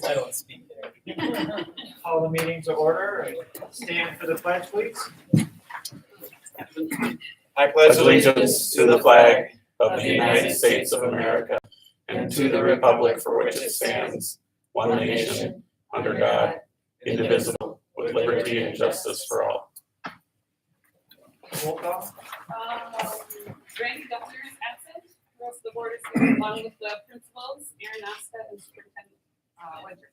I don't speak there. Call the meeting to order. Stand for the pledge, please. I pledge allegiance to the flag of the United States of America and to the republic for which it stands, one nation, under God, indivisible, with liberty and justice for all. Roll call. Randy Duffner is absent. The rest of the board is here along with the principals, Aaron Asta and Superintendent Winter.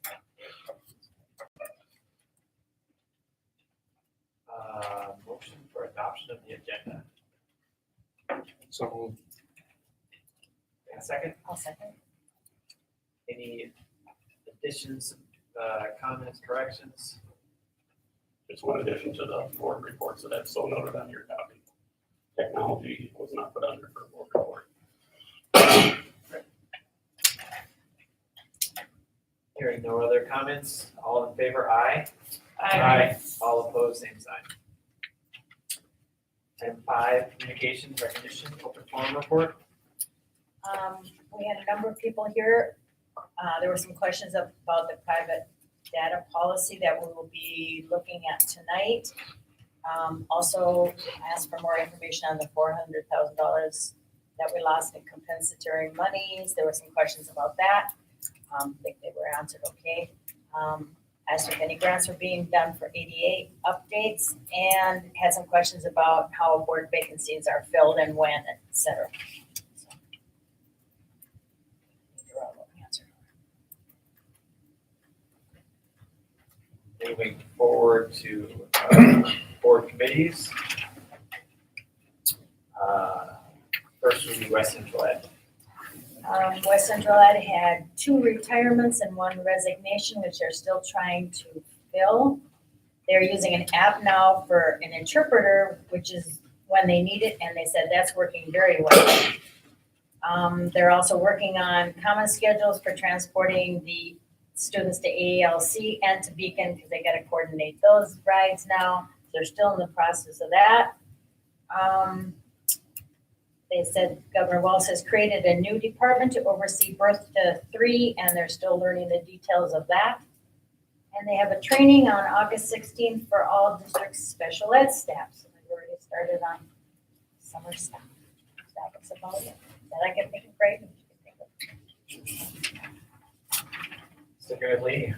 Motion for adoption of the agenda. So And a second. I'll second. Any additions, comments, corrections? just one addition to the board reports that I've so noted on your copy. Technology was not put under for board report. Hearing no other comments, all in favor, aye. Aye. All opposed, same sign. Item 5, communications, recognition, open forum report. We had a number of people here. There were some questions about the private data policy that we will be looking at tonight. Also asked for more information on the $400,000 that we lost in compensatory monies. There were some questions about that. I think they were answered okay. Asked if any grants were being done for ADA updates, and had some questions about how board vacancies are filled and when, et cetera. So, they're all answered. Moving forward to board committees. First would be West Central Ed. West Central Ed had 2 retirements and 1 resignation, which they're still trying to fill. They're using an app now for an interpreter, which is when they need it, and they said that's working very well. They're also working on common schedules for transporting the students to AELC and to Beacon, because they got to coordinate those rides now. They're still in the process of that. They said Governor Walz has created a new department to oversee birth to 3, and they're still learning the details of that. And they have a training on August 16th for all district special ed staff. So they've already started on summer stuff. That was about it. That I can think of great. Sticking with Lee,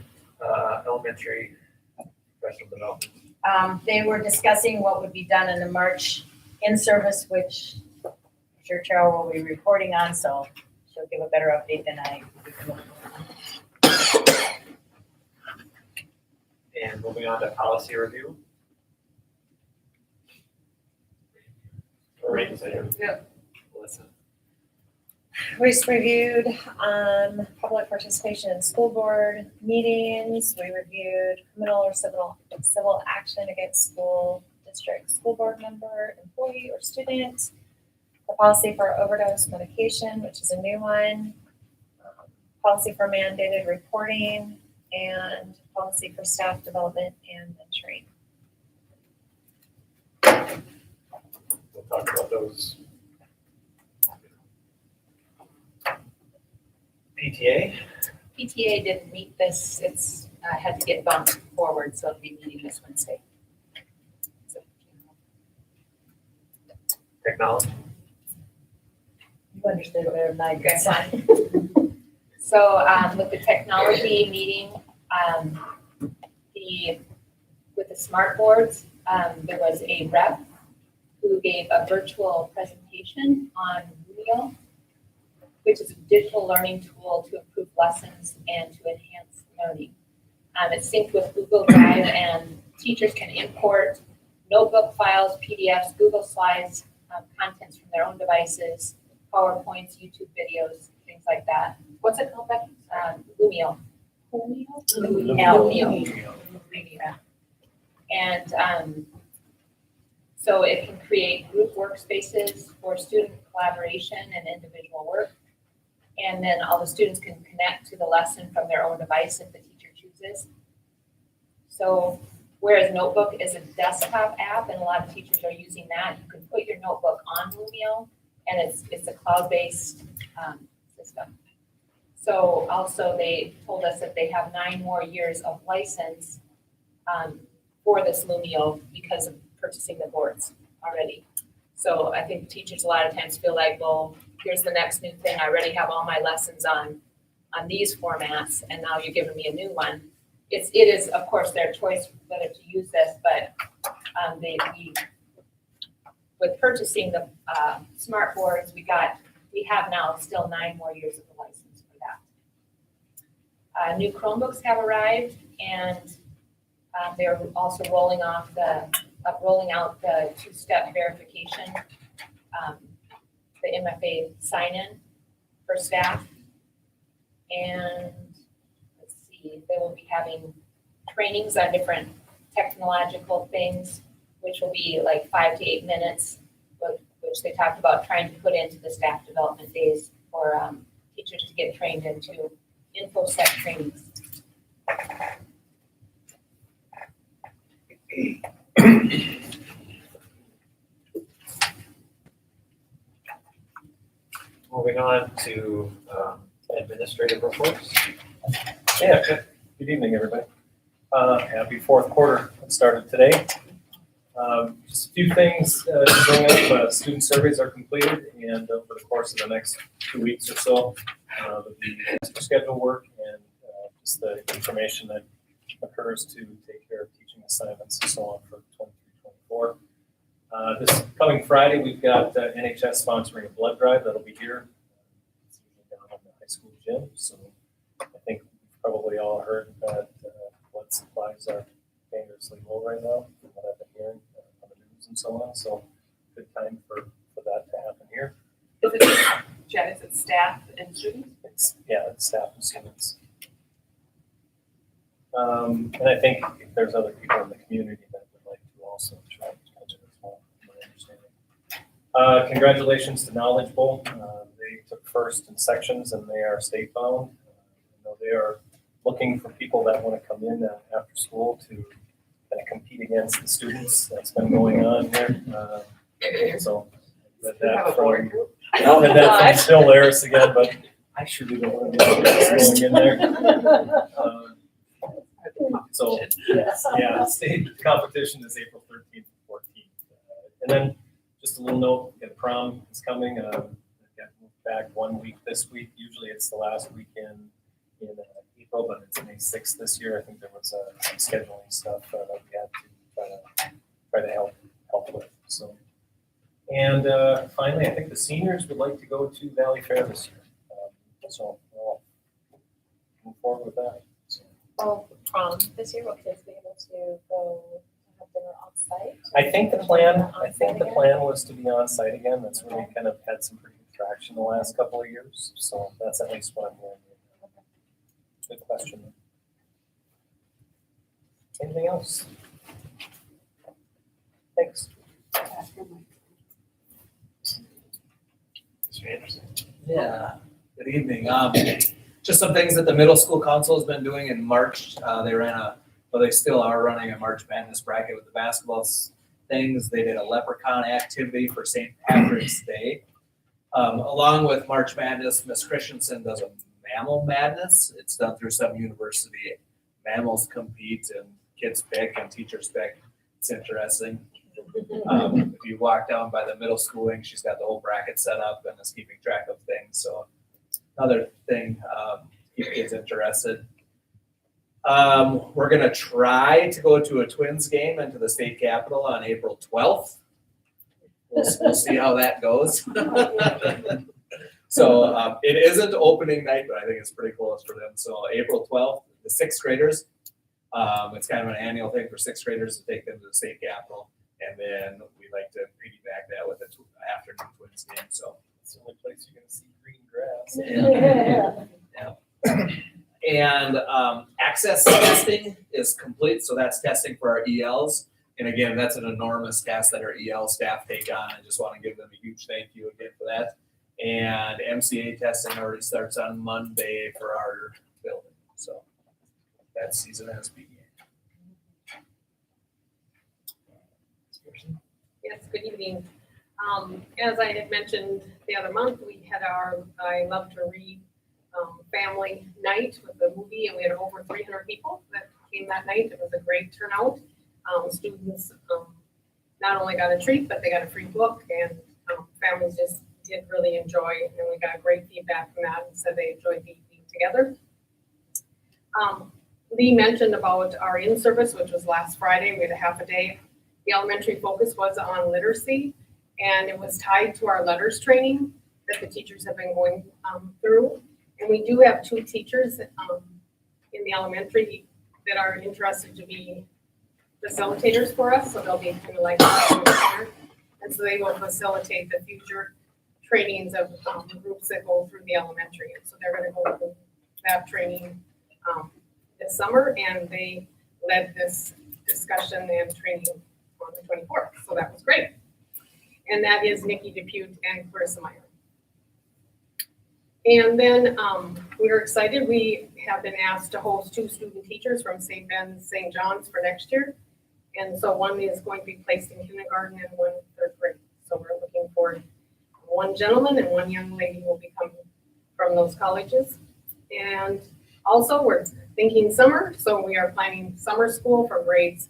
elementary professional development. They were discussing what would be done in the March in-service, which I'm sure Cheryl will be reporting on, so she'll give a better update than I. And moving on to policy review. Right, so you're- Yep. Melissa. We just reviewed public participation in school board meetings. We reviewed criminal or civil action against school district school board member, employee, or student. The policy for overdose medication, which is a new one. Policy for mandated reporting, and policy for staff development and mentoring. We'll talk about those. PTA, PTA didn't meet this, it's, had to get bumped forward, so it'll be meeting this Wednesday. So, technology. You understood better than I Okay. did. So, with the technology meeting, with the smart boards, there was a rep who gave a virtual presentation on Wheel, which is a digital learning tool to improve lessons and to enhance learning. It's synced with Google Drive, and teachers can import notebook files, PDFs, Google Slides, contents from their own devices, PowerPoints, YouTube videos, things like that. What's it called, Becky? Lumio. Lumio. And so it can create group workspaces for student collaboration and individual work. And then all the students can connect to the lesson from their own device if the teacher chooses. So whereas Notebook is a desktop app and a lot of teachers are using that, you can put your notebook on Lumio, and it's a cloud-based system. So also they told us that they have 9 more years of license for this Lumio because of purchasing the boards already. So I think teachers a lot of times feel like, well, here's the next new thing. I already have all my lessons on these formats, and now you're giving me a new one. It is, of course, their choice whether to use this, but with purchasing the smart boards, we have now still 9 more years of the license for that. New Chromebooks have arrived, and they're also rolling out the 2-step verification, the MFA sign-in for staff. And let's see, they will be having trainings on different technological things, which will be like 5 to 8 minutes, which they talked about trying to put into the staff development days for teachers to get trained into InfoSec trainings. Moving on to administrative reports. Yeah, good evening, everybody. Happy fourth quarter that started today. Just a few things to bring up. Student surveys are completed, and over the course of the next 2 weeks or so, there'll be extra schedule work and just the information that occurs to take care of teaching assignments and so on for 23-24. This coming Friday, we've got NHS sponsoring a blood drive that'll be here. It's usually down in the high school gym, so I think we've probably all heard that blood supplies are dangerously low right now, from what I've been hearing on the news and so on. So good time for that to happen here. Is it, Jen, is it staff and students? It's staff and students. And I think if there's other people in the community that would like to also try to come in as well, from my understanding. Congratulations to Knowledge Bowl. They took first in sections and they are state bound. They are looking for people that want to come in after school to kind of compete against the students. That's been going on here. So read that from Bill Laris again, but I sure do don't want to be going in there. So yeah, state competition is April 13th and 14th. And then just a little note, the prom is coming. Got moved back 1 week this week. Usually it's the last weekend in April, but it's May 6th this year. I think there was some scheduling stuff that we had to try to help with. So, and finally, I think the seniors would like to go to Valley Fair this year. So we'll move forward with that. So. Oh, prom this year, will kids be able to go have dinner on site? I think the plan was to be on site again. That's really kind of had some pretty good traction the last couple of years. So that's at least what I'm hearing. Good question. Anything else? Thanks. Mr. Anderson. Yeah, good evening. Just some things that the middle school council has been doing in March. They still are running a March Madness bracket with the basketball things. They did a leprechaun activity for St. Patrick's Day. Along with March Madness, Miss Christensen does a Mammal Madness. It's done through some university. Mammals compete and kids pick and teachers pick. It's interesting. If you walk down by the middle school wing, she's got the whole bracket set up and is keeping track of things. So another thing, keep kids interested. We're gonna try to go to a Twins game into the state capitol on April 12th. We'll see how that goes. So it isn't opening night, but I think it's pretty close for them. So April 12th, the sixth graders. It's kind of an annual thing for sixth graders to take them to the state capitol. And then we like to piggyback that with an afternoon Twins game. So It's the only place you're going to see green grass. And access testing is complete. So that's testing for our ELs. And again, that's an enormous task that our EL staff take on. I just want to give them a huge thank you again for that. And MCA testing already starts on Monday for our building. So that season has begun. Yes, good evening. As I had mentioned the other month, we had our I Love to Read family night with the movie, and we had over 300 people that came that night. It was a great turnout. Students not only got a treat, but they got a free book, and families just did really enjoy it, and we got great feedback from that and said they enjoyed being together. Lee mentioned about our in-service, which was last Friday. We had a half a day. The elementary focus was on literacy, and it was tied to our letters training that the teachers have been going through. And we do have 2 teachers in the elementary that are interested to be facilitators for us, so they'll be kind of like and so they will facilitate the future trainings of groups that go through the elementary. And so they're going to go through that training this summer, and they led this discussion and training on the 24th. So that was great. And that is Nikki Depute and Clarissa Meyer. And then we are excited. We have been asked to host 2 student teachers from St. Ben's, St. John's for next year. And so one is going to be placed in kindergarten and one in 3rd grade. So we're looking forward. One gentleman and one young lady will be coming from those colleges. And also we're thinking summer. So we are planning summer school for grades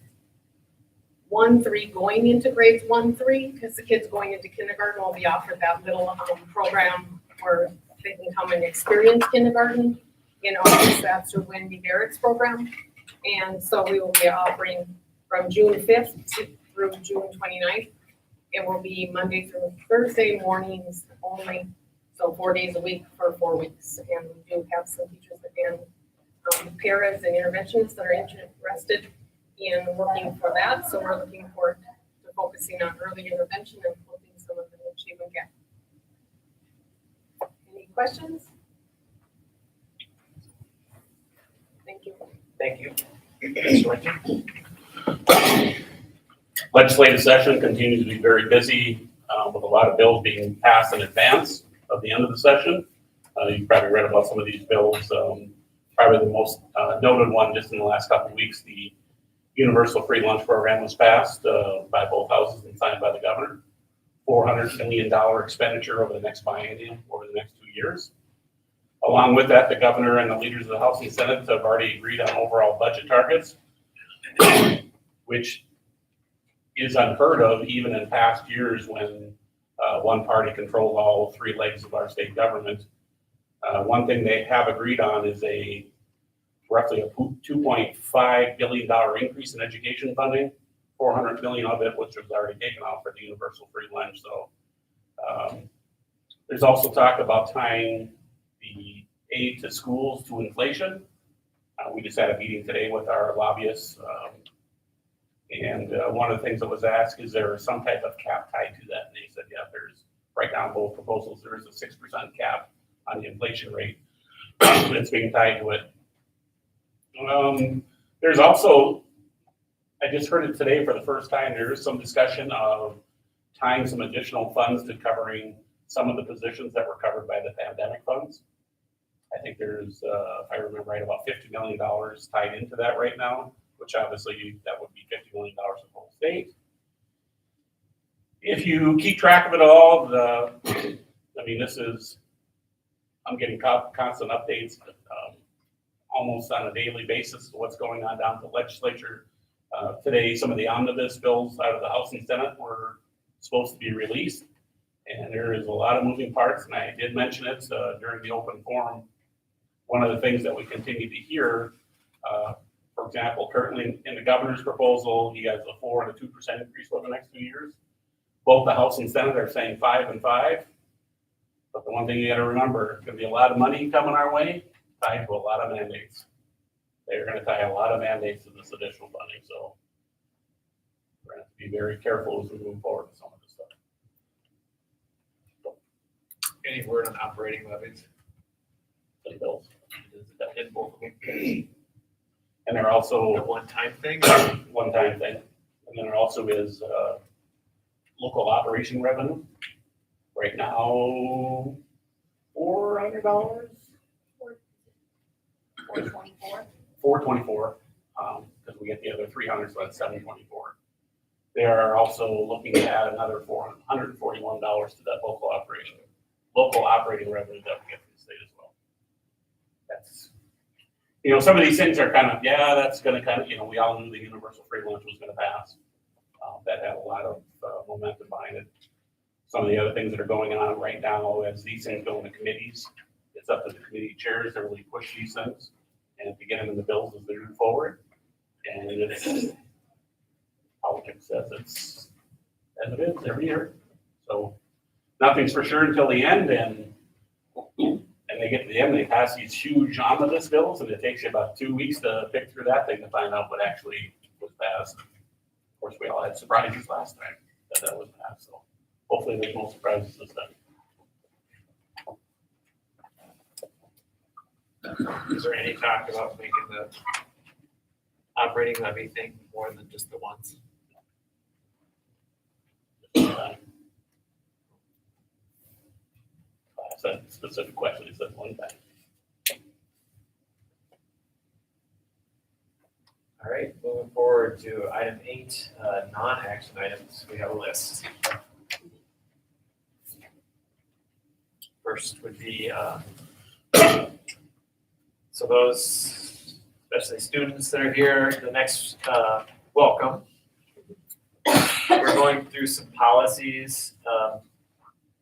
1-3 going into grades 1-3, because the kids going into kindergarten will be offered that little program where they can come and experience kindergarten in August. That's through Wendy Barrett's program. And so we will be offering from June 5th through June 29th. It will be Monday through Thursday mornings only. So 4 days a week for 4 weeks. And we do have some teachers and paras and interventionists that are interested in working for that. So we're looking forward to focusing on early intervention and helping some of the achievement gap. Any questions? Thank you. Thank you. Legislative session continues to be very busy with a lot of bills being passed in advance of the end of the session. You've probably read about some of these bills. Probably the most noted one just in the last couple of weeks, the universal free lunch program was passed by both houses and signed by the governor. $400 million expenditure over the next biennium, over the next 2 years. Along with that, the governor and the leaders of the House and Senate have already agreed on overall budget targets, which is unheard of even in past years when one party controlled all 3 legs of our state government. One thing they have agreed on is roughly a $2.5 billion increase in education funding, 400 million of it, which was already taken off for the universal free lunch. So there's also talk about tying the aid to schools to inflation. We just had a meeting today with our lobbyists. And one of the things that was asked, is there some type of cap tied to that? And they said, yeah, there's right now in both proposals, there is a 6% cap on the inflation rate that's being tied to it. There's also, I just heard it today for the first time, there is some discussion of tying some additional funds to covering some of the positions that were covered by the pandemic funds. I think there's, if I remember right, about $50 million tied into that right now, which obviously that would be $50 million in the whole state. If you keep track of it all, I'm getting constant updates almost on a daily basis of what's going on down at the legislature. Today, some of the omnibus bills out of the House and Senate were supposed to be released, and there is a lot of moving parts, and I did mention it during the open forum. One of the things that we continue to hear, for example, currently in the governor's proposal, he has a 4% and a 2% increase over the next 2 years. Both the House and Senate are saying 5 and 5. But the one thing you got to remember, there's going to be a lot of money coming our way tied to a lot of mandates. They're going to tie a lot of mandates to this additional funding. So we're going to have to be very careful as we move forward with some of this stuff. Any word on operating levies? The bills. In both of them. And there are also A one-time thing? one-time thing. And then there also is local operation revenue. Right now, $400. $424. $424, because we get the other 300, so that's $724. They are also looking to add another $441 to that local operating revenue that we get from the state as well. that's, you know, some of these things are kind of, yeah, that's gonna kind of, you know, we all knew the universal free lunch was gonna pass. That had a lot of momentum behind it. Some of the other things that are going on right now, as these things go into committees, it's up to the committee chairs to really push these things and to get them in the bills as they move forward. And it's, politics says it's as it is every year. So nothing's for sure until the end, and they get to the end, they pass these huge omnibus bills, and it takes you about 2 weeks to pick through that thing to find out what actually was passed. Of course, we all had surprises last time that was passed, so hopefully there's no surprises this time. Is there any talk about making the operating levy thing more than just the once? That's a specific question, it's at one time. All right, moving forward to item 8, non-action items, we have a list. First would be, so those, especially students that are here, the next, welcome. We're going through some policies.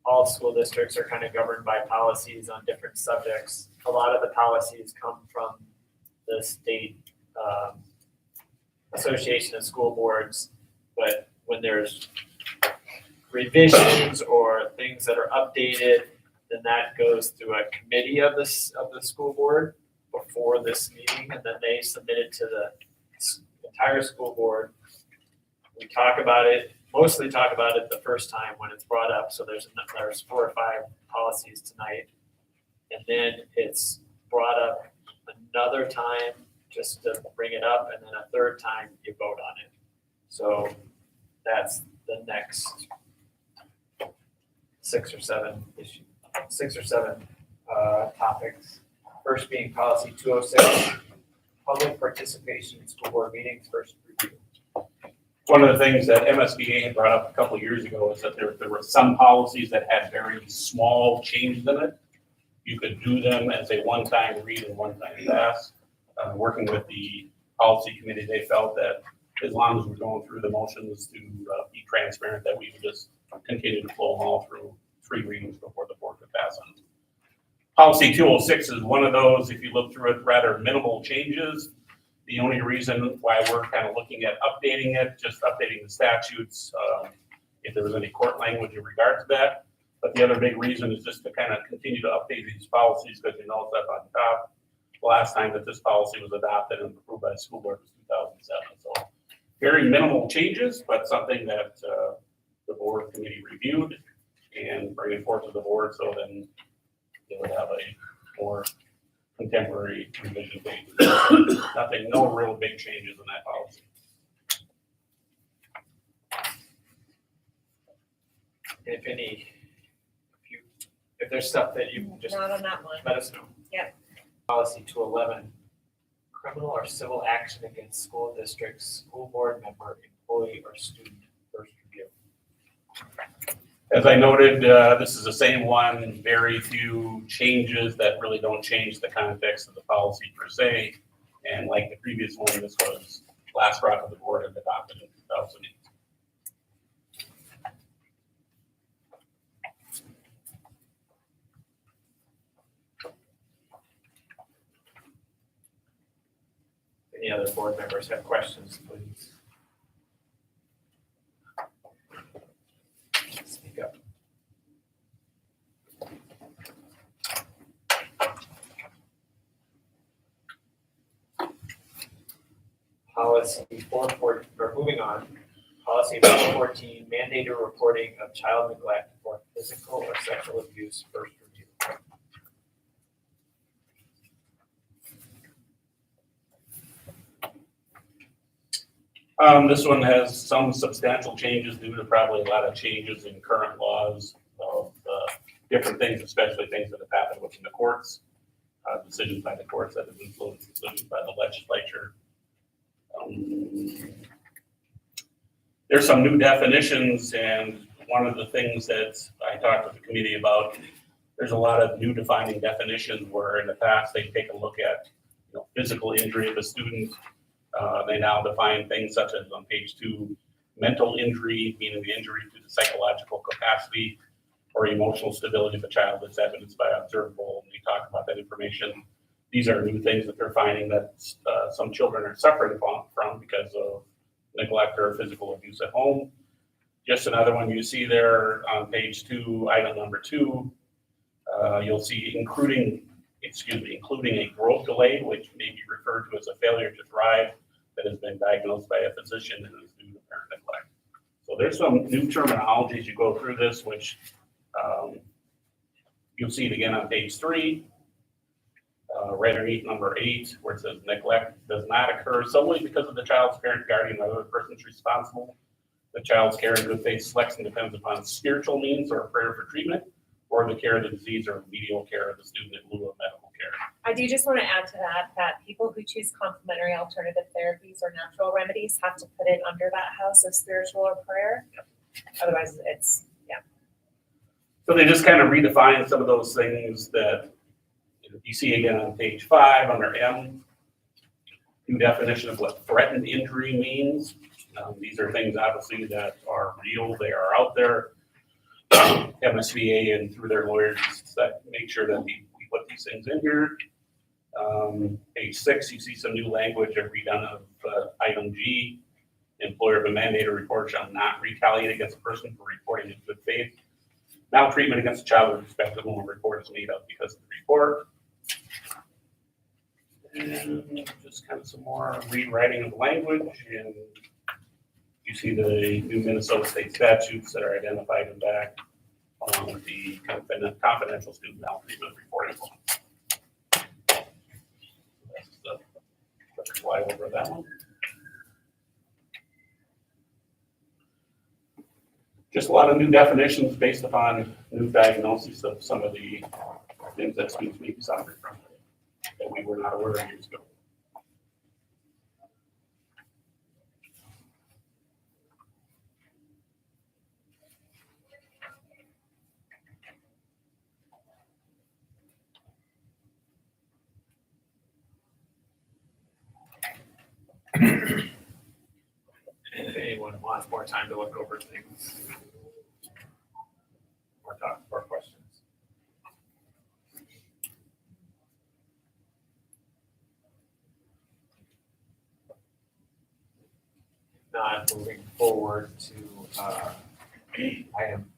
All school districts are kind of governed by policies on different subjects. A lot of the policies come from the state Association of School Boards, but when there's revisions or things that are updated, then that goes through a committee of the school board before this meeting, and then they submit it to the entire school board. We talk about it, mostly talk about it the first time when it's brought up. So there's 4 or 5 policies tonight, and then it's brought up another time just to bring it up, and then a third time you vote on it. So that's the next 6 or 7 issues, 6 or 7 topics. First being policy 206, public participation in school board meetings, first review. One of the things that MSBA had brought up a couple of years ago is that there were some policies that had very small changes in it. You could do them as a one-time read and one-time pass. Working with the policy committee, they felt that as long as we're going through the motions to be transparent, that we would just continue to flow them all through 3 readings before the board could pass on. Policy 206 is one of those, if you look through it, rather minimal changes. The only reason why we're kind of looking at updating it, just updating the statutes, if there was any court language in regard to that. But the other big reason is just to kind of continue to update these policies, because you know it's up on top. The last time that this policy was adopted and approved by the school board was 2007. So very minimal changes, but something that the board committee reviewed and bring it forth to the board, so then they would have a more contemporary revision date. Nothing, no real big changes in that policy. If there's stuff that you just Not on that one. let us know. Yep. Policy 211, criminal or civil action against school districts, school board member, employee, or student, first review. As I noted, this is the same one, very few changes that really don't change the context of the policy per se. And like the previous one, this was last brought to the board and adopted in 2008. Any other board members have questions, please? Speak up. Policy 414, or moving on, policy 414, mandated reporting of child neglect or physical or sexual abuse, first review. This one has some substantial changes due to probably a lot of changes in current laws of different things, especially things that have happened within the courts, decisions by the courts that have influenced decisions by the legislature. There's some new definitions, and one of the things that I talked with the committee about There's a lot of new defining definitions where in the past they take a look at, physical injury of a student. They now define things such as on page 2, mental injury, meaning the injury to the psychological capacity or emotional stability of a child that's evidenced by observable. And we talk about that information. These are new things that they're finding that some children are suffering from because of neglect or physical abuse at home. Just another one you see there on page 2, item number 2, you'll see including a growth delay, which may be referred to as a failure to thrive that has been diagnosed by a physician and is due to parent neglect. So there's some new terminology as you go through this, which you'll see it again on page 3, right underneath number 8, where it says neglect does not occur solely because of the child's parent, guardian, or other persons responsible. The child's care in good faith selection depends upon spiritual means or prayer for treatment, or the care of the disease or remedial care of the student in lieu of medical care. I do just want to add to that people who choose complementary alternative therapies or natural remedies have to put it under that house of spiritual or prayer. Otherwise, it's, yeah. So they just kind of redefine some of those things that you see again on page 5 under M. New definition of what threatened injury means. These are things obviously that are real, they are out there. MSBA and through their lawyers that make sure that we put these things in here. Page 6, you see some new language redone of item G. Employer of a mandated report shall not retaliate against a person for reporting in good faith. Maltreatment against a child with respect to whom a report is made up because of the report. And just kind of some more rewriting of the language. And you see the new Minnesota state statutes that are identified in back, along with the confidential student maltreatment reporting law. That's the quick fly over that one. Just a lot of new definitions based upon new diagnoses of some of the things that students may be suffering from that we were not aware of years ago. If anyone wants more time to look over things or talk or questions. Not moving forward to item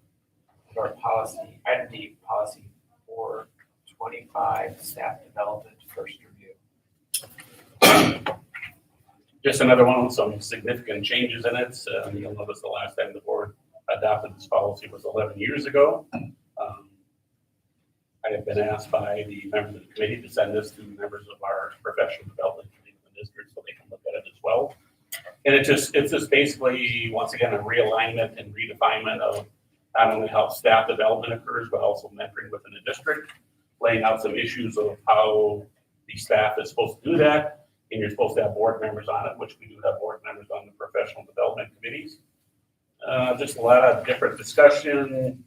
D, policy 425, staff development first review. Just another one with some significant changes in it. You'll notice the last time the board adopted this policy was 11 years ago. I have been asked by the members of the committee to send this to members of our professional development committee in the district so they can look at it as well. And it's just basically, once again, a realignment and redefinement of not only how staff development occurs, but also mentoring within the district, laying out some issues of how the staff is supposed to do that. And you're supposed to have board members on it, which we do have board members on the professional development committees. Just a lot of different discussion.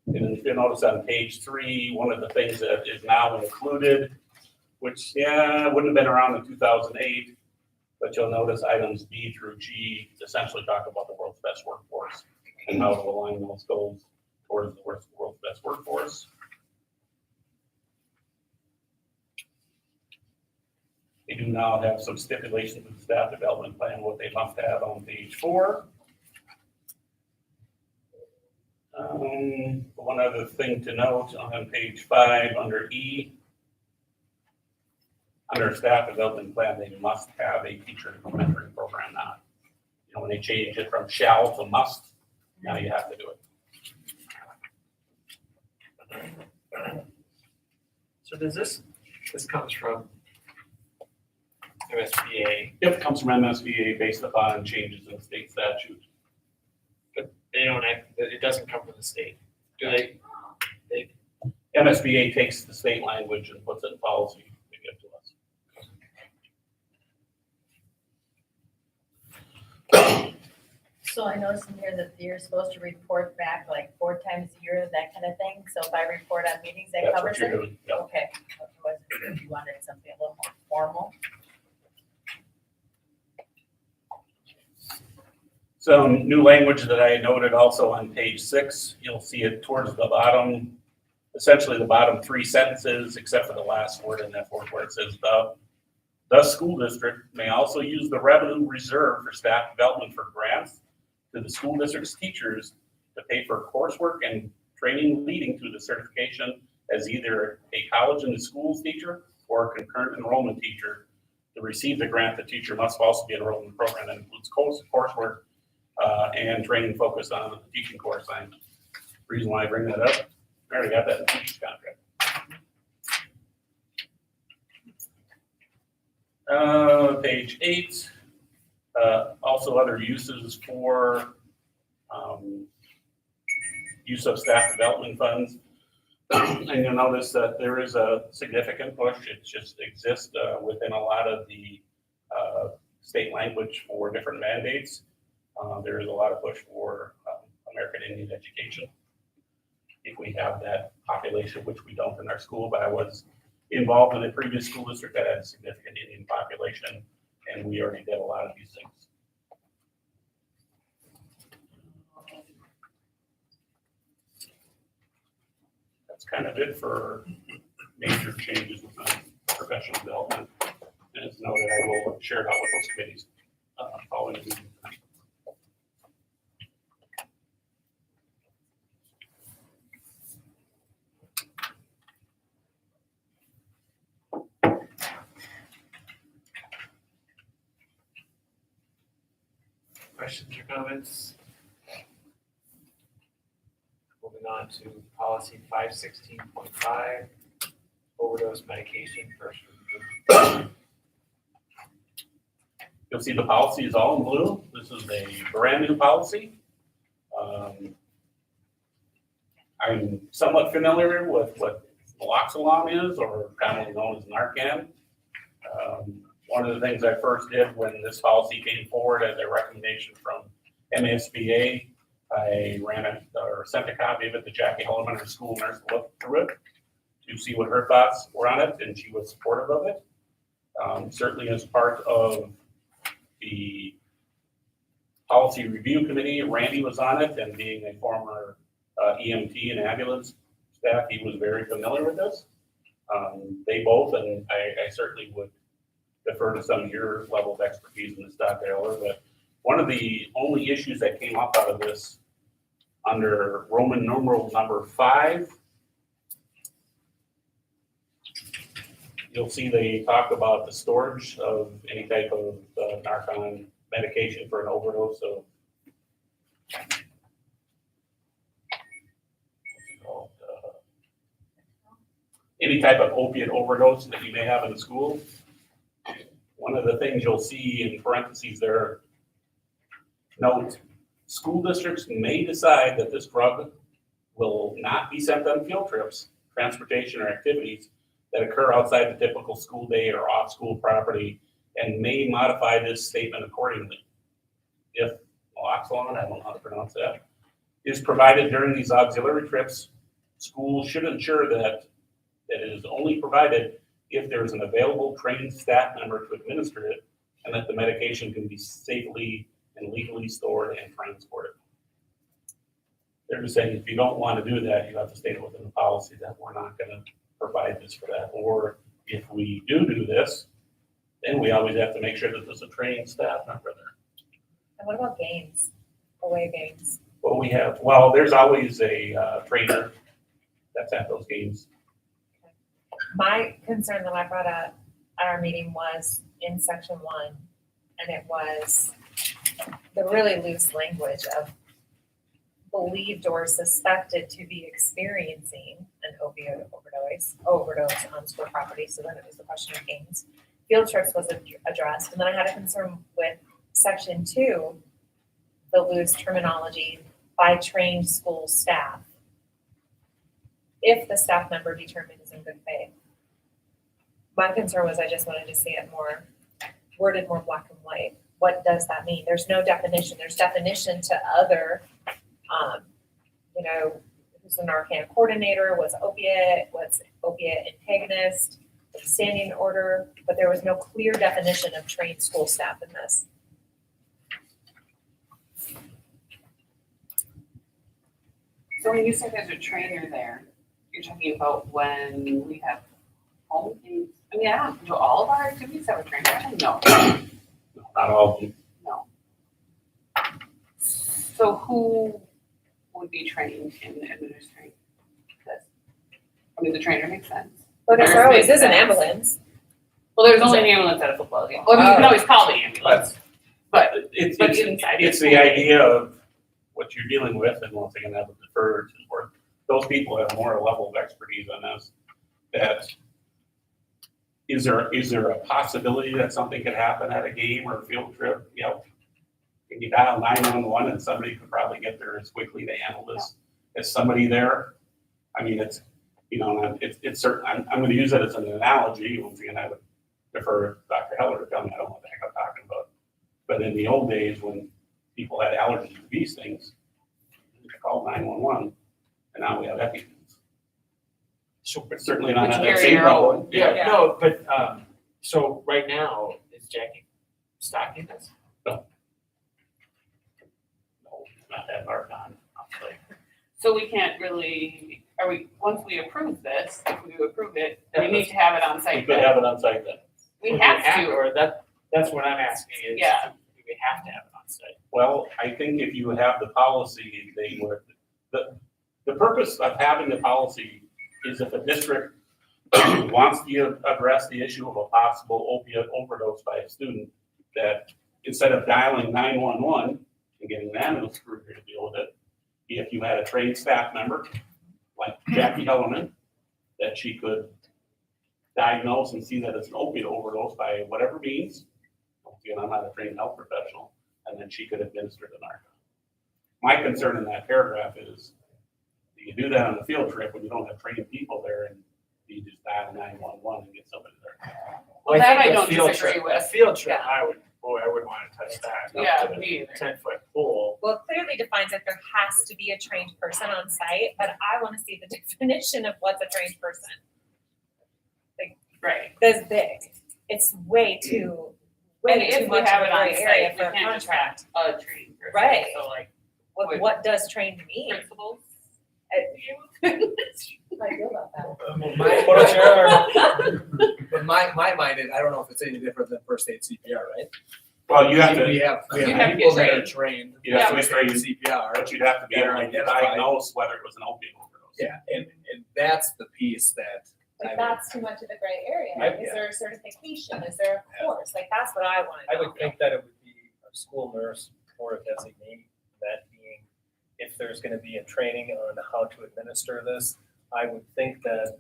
And if you notice on page 3, one of the things that is now included, which wouldn't have been around in 2008, but you'll notice items B through G essentially talk about the world's best workforce and how to align those goals towards the world's best workforce. They do now have some stipulations of the staff development plan, what they must have on page 4. One other thing to note on page 5 under E, under staff development plan, they must have a teacher mentoring program now. When they change it from shall to must, now you have to do it. So does this comes from MSBA? Yep, it comes from MSBA based upon changes in the state statute. But they don't it doesn't come from the state, do they? MSBA takes the state language and puts it in policy to give to us. So I noticed in here that you're supposed to report back like 4 times a year, that kind of thing. So if I report on meetings, that That's covers what you're it? doing. Yep. Okay. I wasn't sure if you wanted something a little more formal. Some new language that I noted also on page 6, you'll see it towards the bottom, essentially the bottom 3 sentences, except for the last word in that fourth where it says the school district may also use the revenue reserve for staff development for grants to the school district's teachers to pay for coursework and training leading to the certification as either a college in the schools teacher or a concurrent enrollment teacher. To receive the grant, the teacher must also be enrolled in the program that includes coursework and training focused on the teaching core assignment. Reason why I bring that up, I already got that in the teacher's contract. Page 8, also other uses for use of staff development funds. And you'll notice that there is a significant push. It just exists within a lot of the state language for different mandates. There is a lot of push for American Indian education. If we have that population, which we don't in our school, but I was involved in a previous school district that had a significant Indian population, and we already did a lot of these things. That's kind of it for major changes within professional development. And it's noted I will share it out with those committees following the meeting. Questions or comments? Moving on to policy 516.5, overdose medication first review. You'll see the policy is all in blue. This is a brand new policy. I'm somewhat familiar with what naloxone is, or commonly known as Narcan. One of the things I first did when this policy came forward as a recommendation from MSBA, I sent a copy of it to Jackie Holloman, our school nurse, to look through it to see what her thoughts were on it, and she was supportive of it. Certainly as part of the policy review committee, Randy was on it, and being a former EMT and ambulance staff, he was very familiar with this. They both, and I certainly would defer to some of your level of expertise in this, Dr. Eller, but one of the only issues that came up out of this under Roman numeral number 5, you'll see they talk about the storage of any type of Narcan medication for an overdose of any type of opiate overdose that you may have in the school. One of the things you'll see in parentheses there, note, school districts may decide that this drug will not be sent on field trips, transportation, or activities that occur outside the typical school day or off school property, and may modify this statement accordingly. If naloxone, I don't know how to pronounce that, is provided during these auxiliary trips, schools should ensure that it is only provided if there is an available trained staff member to administer it, and that the medication can be safely and legally stored and transported. They're just saying if you don't want to do that, you have to state it within the policy that we're not going to provide this for that. Or if we do this, then we always have to make sure that there's a trained staff member there. And what about games, away games? Well, there's always a trainer that's at those games. My concern that I brought up at our meeting was in section 1, and it was the really loose language of believed or suspected to be experiencing an opioid overdose on school property. So then it was the question of games. Field trips was addressed, and then I had a concern with section 2, the loose terminology by trained school staff. If the staff member determines in good faith. My concern was I just wanted to see it more worded more black and white. what does that mean? There's no definition. There's definition to other, you know, who's a Narcan coordinator, what's opiate antagonist, what's standing order, but there was no clear definition of trained school staff in this. So when you say there's a trainer there, you're talking about when we have home things? I mean, I don't do all of our activities have a trainer. No. Not all of them. No. So who would be trained in administering this? I mean, the trainer makes sense. But there Parents always make is an sense. ambulance. Well, there's only an ambulance at a football game. Well, I mean, you can always call the ambulance, but It's, But it's, inside it's the the school. idea of what you're dealing with, and once again, I would defer to where those people have more level of expertise on this. That, is there a possibility that something could happen at a game or a field trip? You know, can you dial 911 and somebody could probably get there as quickly to handle this as somebody there? I mean, it's, you know, it's certain, I'm gonna use it as an analogy. Once again, I would defer Dr. Heller to tell me, I don't know what the heck I'm talking about. But in the old days, when people had allergies to these things, they called 911, and now we have EpiPens. So, but Certainly not Which at that carry same your level. own. yeah, no, but, so right now, is Jackie stocking this? No, not that hard on. so we can't really, once we approve this, if we approve it, we need to have it on We site. could have it on site then. We have to. Or that's what I'm asking is, Yeah. do we have to have it on site? Well, I think if you have the policy, they would, the purpose of having the policy is if a district wants to address the issue of a possible opiate overdose by a student, that instead of dialing 911 and getting an ambulance crew here to deal with it, if you had a trained staff member, like Jackie Hellerman, that she could diagnose and see that it's an opiate overdose by whatever means. Again, I'm not a trained health professional, and then she could administer the narcotic. My concern in that paragraph is, do you do that on a field trip when you don't have trained people there, and do you just dial 911 and get somebody there? Well, that I think a don't field disagree trip- with. A field trip, Yeah. I would want to touch that. Up Yeah, to the me either. 10-foot pool. Well, it clearly defines that there has to be a trained person on site, but I want to see the definition of what's a trained person. Right. This big. It's way too And much if of we a have it on gray area site, for we a can't just contract. have a trained person. Right. So like What does trained mean? principals. How do I feel about that? In my mind, I don't know if it's any different than first aid CPR, right? Well, you have We to, have You have to get people that are trained. trained. You have to first be trained. aid CPR. but you'd have to be able to Identify. diagnose whether it was an opiate overdose. Yeah, and that's the piece that. Like, that's too much of a gray area. Is Yeah. there a certification? Is there a course? Like, that's what I want to I know. would think that it would be a school nurse or a designee, that being, if there's gonna be a training on how to administer this, I would think that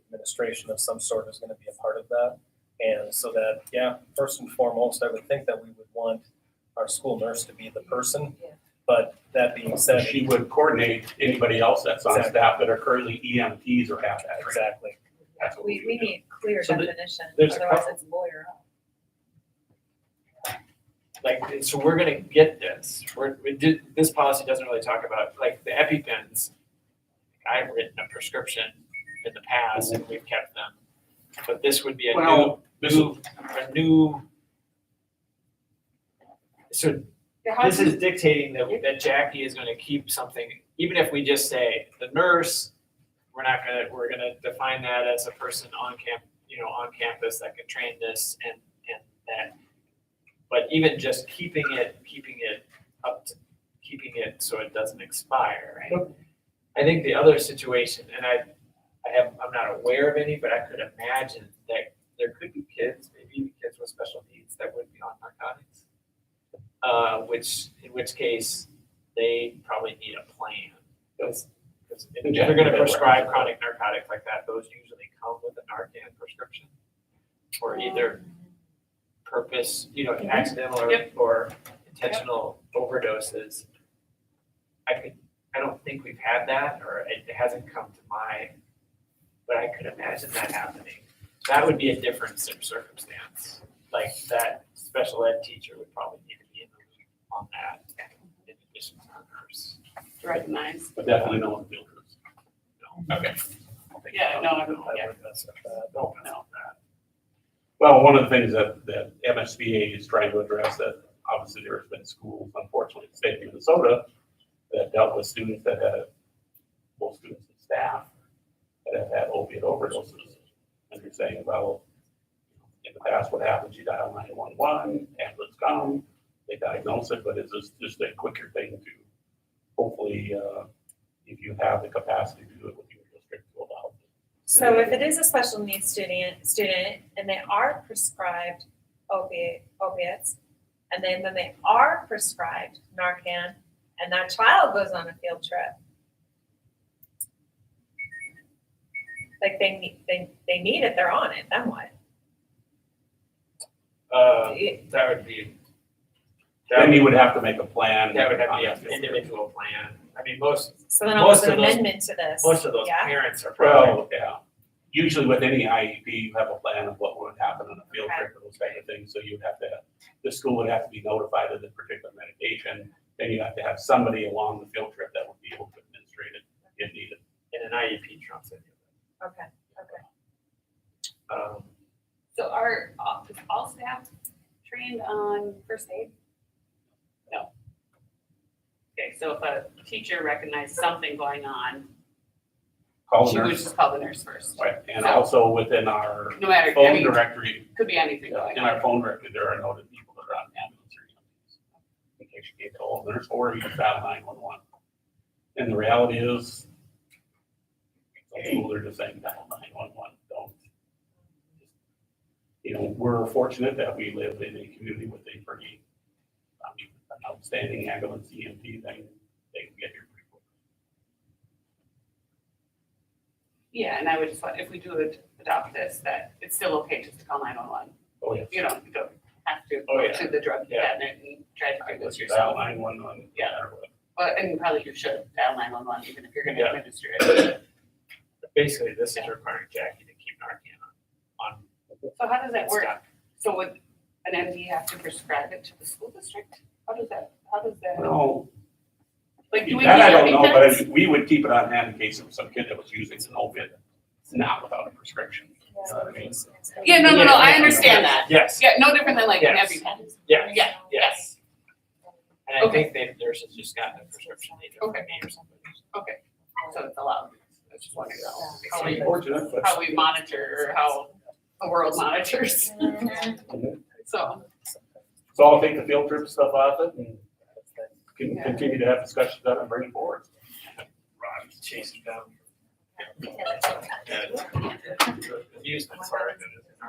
administration of some sort is gonna be a part of that. And so that, yeah, first and foremost, I would think that we would want our school nurse to be the person. Yeah. But that being said, She would coordinate anybody else that's on staff that are currently EMTs or have that training. exactly. That's what We would do. need clear So definition, there's a otherwise couple- it's lawyer up. Like, so we're gonna get this, this policy doesn't really talk about, like, the EpiPens. I've written a prescription in the past and we've kept them, but this would be a Well, new. So Yeah, how this do is dictating that Jackie is gonna keep something, even if we just say, the nurse, we're gonna define that as a person on campus that can train this and that. But even just keeping it so it doesn't expire, right? I think the other situation, and I'm not aware of any, but I could imagine that there could be kids, maybe kids with special needs that would be on narcotics. In which case, they probably need a plan. Because if they're gonna prescribe chronic narcotics like that, those usually come with a Narcan prescription. Or either purpose, accidental or intentional overdoses. I don't think we've had that, or it hasn't come to mind, but I could imagine that happening. That would be a different circumstance, like that special ed teacher would probably need to be in the loop on that, in addition to our nurse. To recognize. But definitely no one field trips. Okay. Yeah, no, I don't, I yeah. would mess with that. Don't mess No. with that. Well, one of the things that MSBA is trying to address, that obviously there's been schools, unfortunately, in the state of Minnesota, that dealt with students that had, both students and staff, that have had opiate overdoses. And you're saying, well, in the past, what happens, you dial 911, ambulance come, they diagnose it, but is this just a quicker thing to hopefully, if you have the capacity to do it with your district, to allow it? So if it is a special needs student and they are prescribed opiates, and then when they are prescribed Narcan, and that child goes on a field trip, like they need it, they're on it, then what? That would be. Then you would have to make a plan. That would have to on be that an field trip. individual plan. I mean, most So then almost Most an of those- amendment to this. of those Yeah? parents are probably, Well, yeah, usually with any IEP, you have a plan of what would happen on a field Okay. trip and those kind of things, so you'd have to, the school would have to be notified of the particular medication, then you have to have somebody along the field trip that would be able to administer it if needed. in an IEP trumps any of Okay, okay. it. So are is all staff trained on first aid? No. Okay, so if a teacher recognized something going on, Call she the would nurse, just call the nurse first. right, and So- also within our No matter, I phone mean, directory, could be anything going in on. our phone directory, there are noted people that are on ambulance or EMTs. In case you get called nurse or you dial 911. And the reality is, some schools are just saying dial 911, don't. You know, we're fortunate that we live in a community with a pretty, an outstanding ambulance EMT thing, they can get here pretty quick. Yeah, and I would just want, if we do adopt this, that it's still okay just to call 911. Oh, yes. You know, you don't have to Oh, go yeah. to the drug Yeah. cabinet and try to do this Dial yourself. 911, Yeah. no matter what. But, and probably you should dial 911 even if you're gonna Yeah. administer it. Basically, this is requiring Jackie to keep Narcan on. So how does that work? Stop. So would an MD have to prescribe it to the school district? How does that, No, like, do we? that I don't need know, EpiPens? but we would keep it on hand in case there was some kid that was using an opiate, not without a prescription. You know what I mean? Yeah, no, I understand that. Yes, Yeah, no different than like an Yes. EpiPen. yes, Yeah, yes. And I Okay. think the nurse has just gotten a prescription either from Okay. me or something. Okay, so it's allowed. I just wondering how we, Unfortunate, but. how we monitor, or how the world monitors, so. So I'll take the field trip stuff off it and can continue to have discussions on it and bring it forward. Ron's chasing down. Amusement, sorry.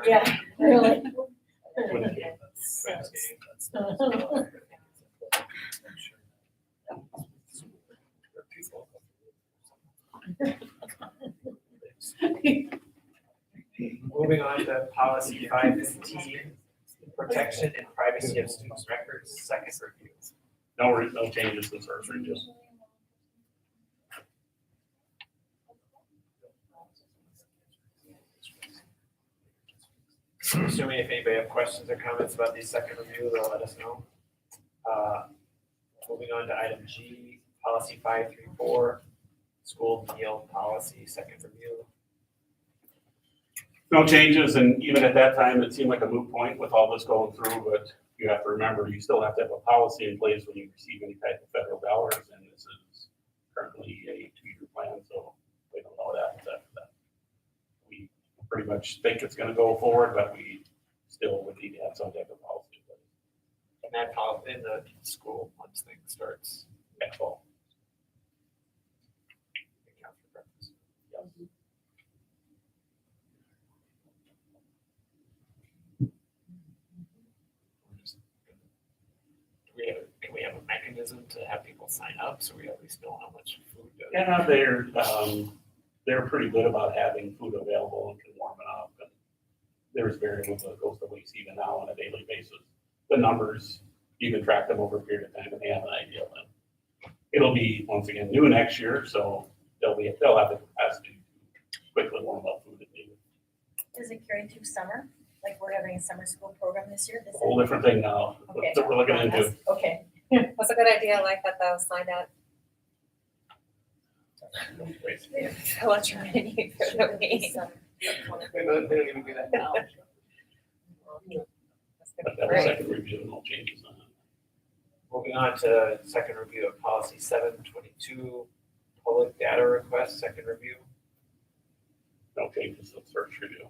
Yeah, really. Moving on to policy 515, protection and privacy of students' records, second review. No changes since first review. Assuming if anybody have questions or comments about the second review, they'll let us know. Moving on to item G, policy 534, school meal policy, second review. No changes, and even at that time, it seemed like a moot point with all this going through, but you have to remember, you still have to have a policy in place when you receive any type of federal dollars, and this is currently a 2-year plan, so we don't know what happens after that. We pretty much think it's gonna go forward, but we still would need to have some type of policy. And that policy in the school once thing starts Next fall. Can we have a mechanism to have people sign up so we at least know how much food? Yeah, they're pretty good about having food available and can warm it up. And there's variables that goes to waste even now on a daily basis. The numbers, you can track them over a period of time and they have an idea of them. It'll be, once again, new next year, so they'll have the capacity to quickly warm up food if needed. Does it carry through summer? like we're having a summer school program this year? Is A it? whole different thing now Okay. that we're looking into. Okay. That's a good idea, I like that though, sign up. Fill out your menu for the week. They don't even do that now. That's But gonna be that was great. second review and no changes on it. Moving on to second review of policy 722, public data request, second review. No changes to the search review.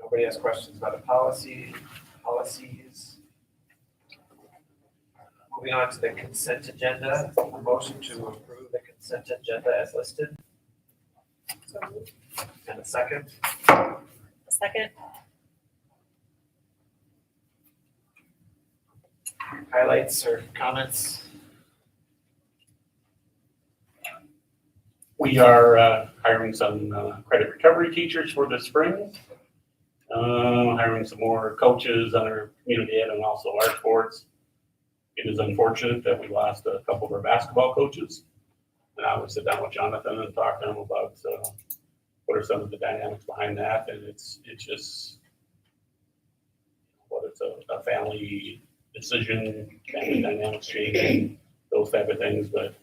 Nobody has questions about the policies. Moving on to the consent agenda, a motion to approve the consent agenda as listed. And a second. A second, Highlights or comments? We are hiring some credit recovery teachers for the spring. Hiring some more coaches on our community ed and also our sports. It is unfortunate that we lost a couple of our basketball coaches. And I would sit down with Jonathan and talk to him about what are some of the dynamics behind that. And it's just, whether it's a family decision, family dynamics changing, those type of things. But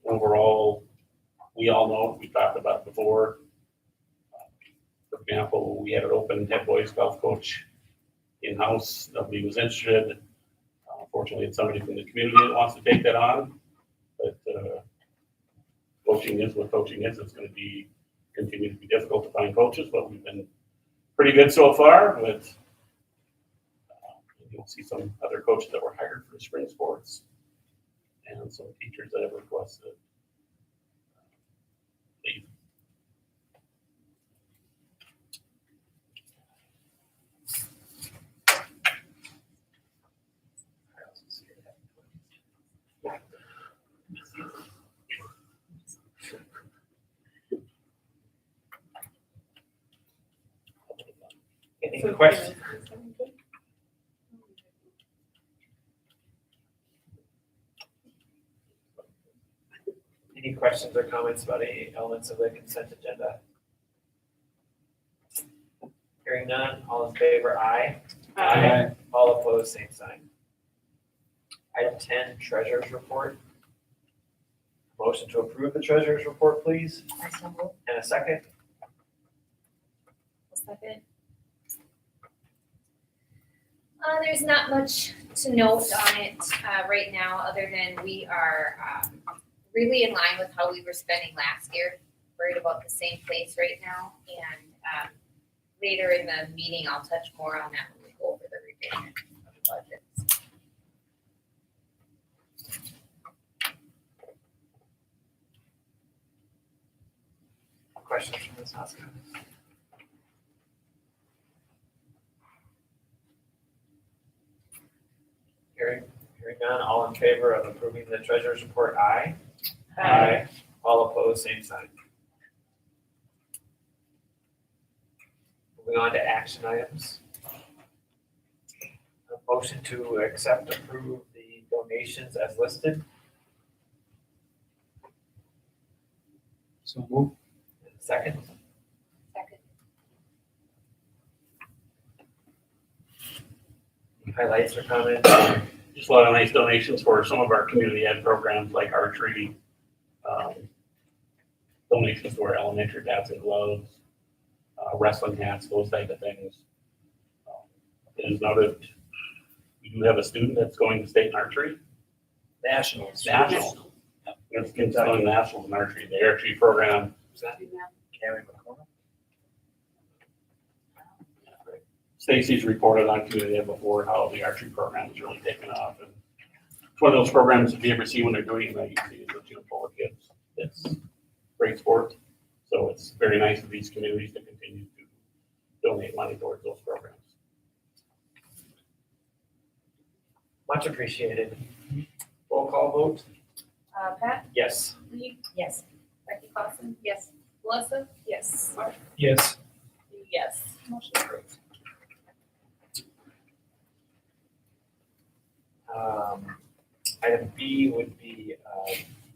overall, we all know, we talked about it before. For example, we had an open head boys golf coach in-house. Nobody was interested. Fortunately, it's somebody from the community that wants to take that on. But coaching is what coaching is. It's going to continue to be difficult to find coaches, but we've been pretty good so far. But you'll see some other coaches that were hired for spring sports and some teachers that have requested leave. Any questions? Any questions or comments about any elements of the consent agenda? Hearing none, all in favor, aye. Aye. All opposed, same sign. Item 10, treasurer's report. Motion to approve the treasurer's report, please, I so move. and a second. a second. There's not much to note on it, right now, other than we are, really in line with how we were spending last year. We're at about the same place right now, and, later in the meeting, I'll touch more on that when we go over the revision of the budgets. Questions from Ms. Hoskins? Hearing none, all in favor of approving the treasurer's report, aye. Aye. All opposed, same sign. Moving on to action items. A motion to accept, approve the donations as listed. So move. Second. Second. Highlights or comments? Just a lot of nice donations for some of our community ed programs like archery, donations to our elementary hats and gloves, wrestling hats, those type of things. It is noted, we do have a student that's going to state in archery. Nationals. National. There's kids going nationals in archery. The archery program. Cammy McCormick. Stacy's reported on community ed before how the archery program is really taking off. And it's one of those programs, if you ever see when they're doing it, you see it's a gym full of kids. It's great sport. So it's very nice of these communities to continue to donate money towards those programs. Much appreciated. Roll call vote? Pat? Yes. Lee? Yes. Becky Clausen? Yes. Melissa? Yes. Mark? Yes. Yes. Motion approved. Item B would be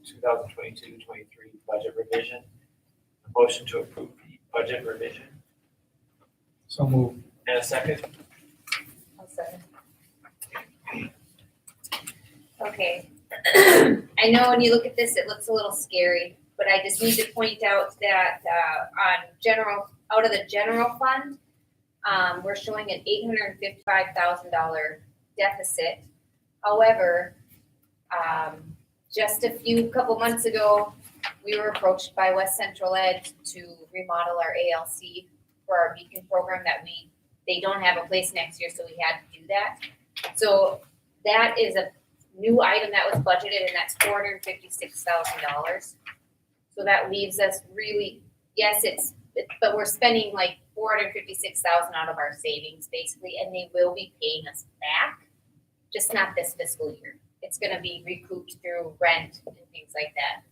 2022-23 budget revision. A motion to approve the budget revision. So move. And a second? I'll second. Okay. I know when you look at this, it looks a little scary, but I just need to point out that out of the general fund, we're showing an $855,000 deficit. However, just couple months ago, we were approached by West Central Ed to remodel our ALC for our Beacon program they don't have a place next year, so we had to do that. So that is a new item that was budgeted, and that's $456,000. So that leaves us really, yes, but we're spending like $456,000 out of our savings basically, and they will be paying us back, just not this fiscal year. It's gonna be recouped through rent and things like that,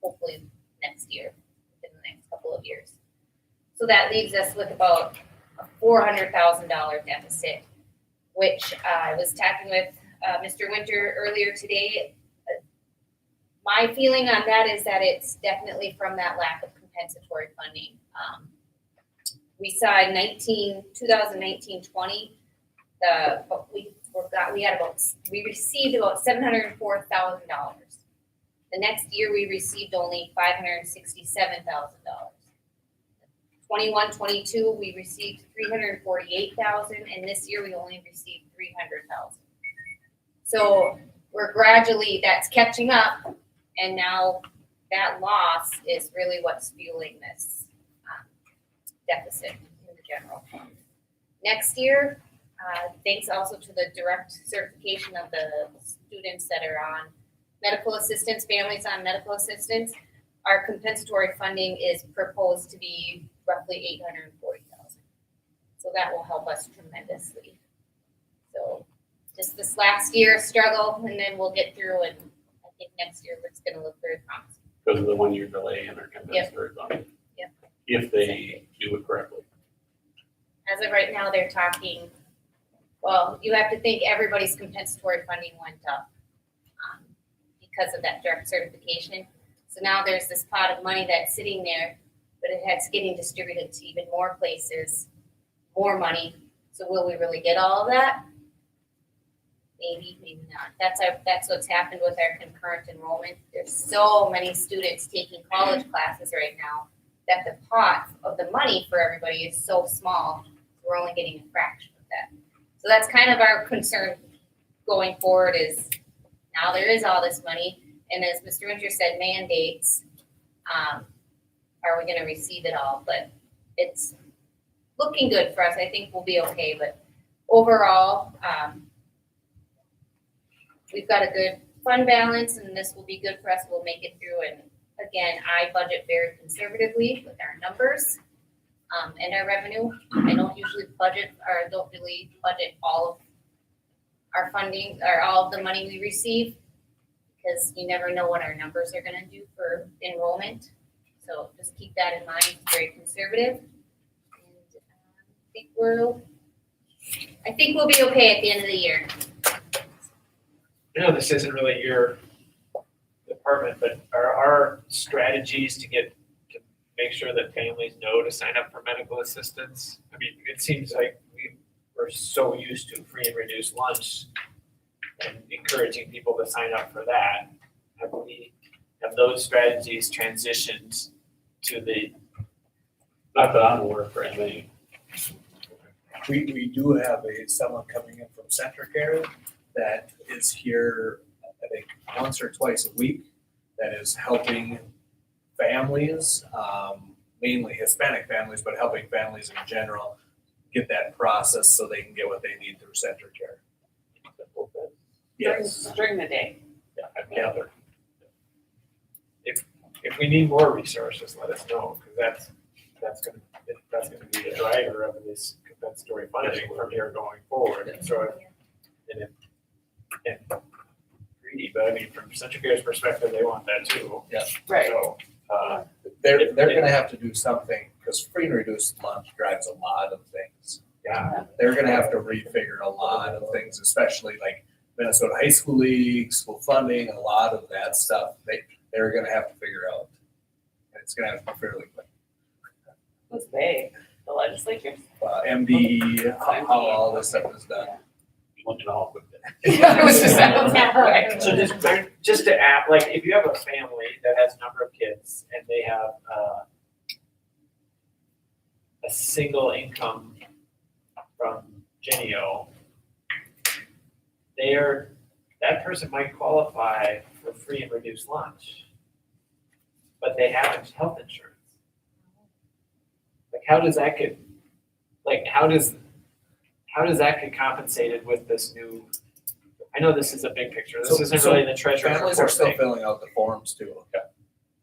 hopefully next year, within the next couple of years. So that leaves us with about a $400,000 deficit, which I was talking with Mr. Winter earlier today. My feeling on that is that it's definitely from that lack of compensatory funding. We saw in 2019-20, we received about $704,000. The next year we received only $567,000. 21-22 we received $348,000, and this year we only received $300,000. So that's catching up, and now that loss is really what's fueling this deficit in the general fund. Next year, thanks also to the direct certification of the students that are on medical assistance, families on medical assistance, our compensatory funding is proposed to be roughly $840,000. So that will help us tremendously. So just this last year struggle, and then we'll get through, and I think next year it's gonna look very promising. Because of the 1 year delay in their compensatory funding. Yep. If they do it correctly. As of right now, they're talking, well, you have to think everybody's compensatory funding went up because of that direct certification. So now there's this pot of money that's sitting there, but it's getting distributed to even more places, more money. So will we really get all of that? Maybe, maybe not. That's what's happened with our concurrent enrollment. There's so many students taking college classes right now that the pot of the money for everybody is so small. We're only getting a fraction of that. So that's kind of our concern going forward is now there is all this money. And as Mr. Winter said, mandates, are we gonna receive it all? But it's looking good for us. I think we'll be okay, but overall, we've got a good fund balance, and this will be good for us. We'll make it through. And again, I budget very conservatively with our numbers and our revenue. I don't usually don't really budget all of our funding or all of the money we receive, because you never know what our numbers are gonna do for enrollment. So just keep that in mind, very conservative. And I think we'll be okay at the end of the year. I know this isn't really your department, but are our strategies to make sure that families know to sign up for medical assistance? I mean, it seems like we're so used to free and reduced lunch and encouraging people to sign up for that. Have those strategies transitioned to the? Not that I'm aware for anything. We do have someone coming in from Centricare that is here, I think, once or twice a week, that is helping families, mainly Hispanic families, but helping families in general get that process so they can get what they need through Centricare. Yes. During the day. Yeah, I've gathered. If we need more resources, let us know, because that's gonna be the driver of this compensatory funding from here going forward. And so, and greedy, but I mean, from Centricare's perspective, they want that too. Yeah. Right. So, They're gonna have to do something, because free and reduced lunch drives a lot of things. yeah, They're gonna have to refigure a lot of things, especially like Minnesota High School League, school funding, a lot of that stuff, they're gonna have to figure out. And it's gonna have to be fairly quick. Who's they? The legislatures? MD, how all this stuff is done. You want to know how quick that- Yeah, So just to add, like, if you have a family that has a number of kids and they have a single income from Genio, that person might qualify for free and reduced lunch, but they have health insurance. Like, how does that get compensated with this new? I know this is a big picture. This isn't really the treasurer's Families are report still thing, filling out the forms too.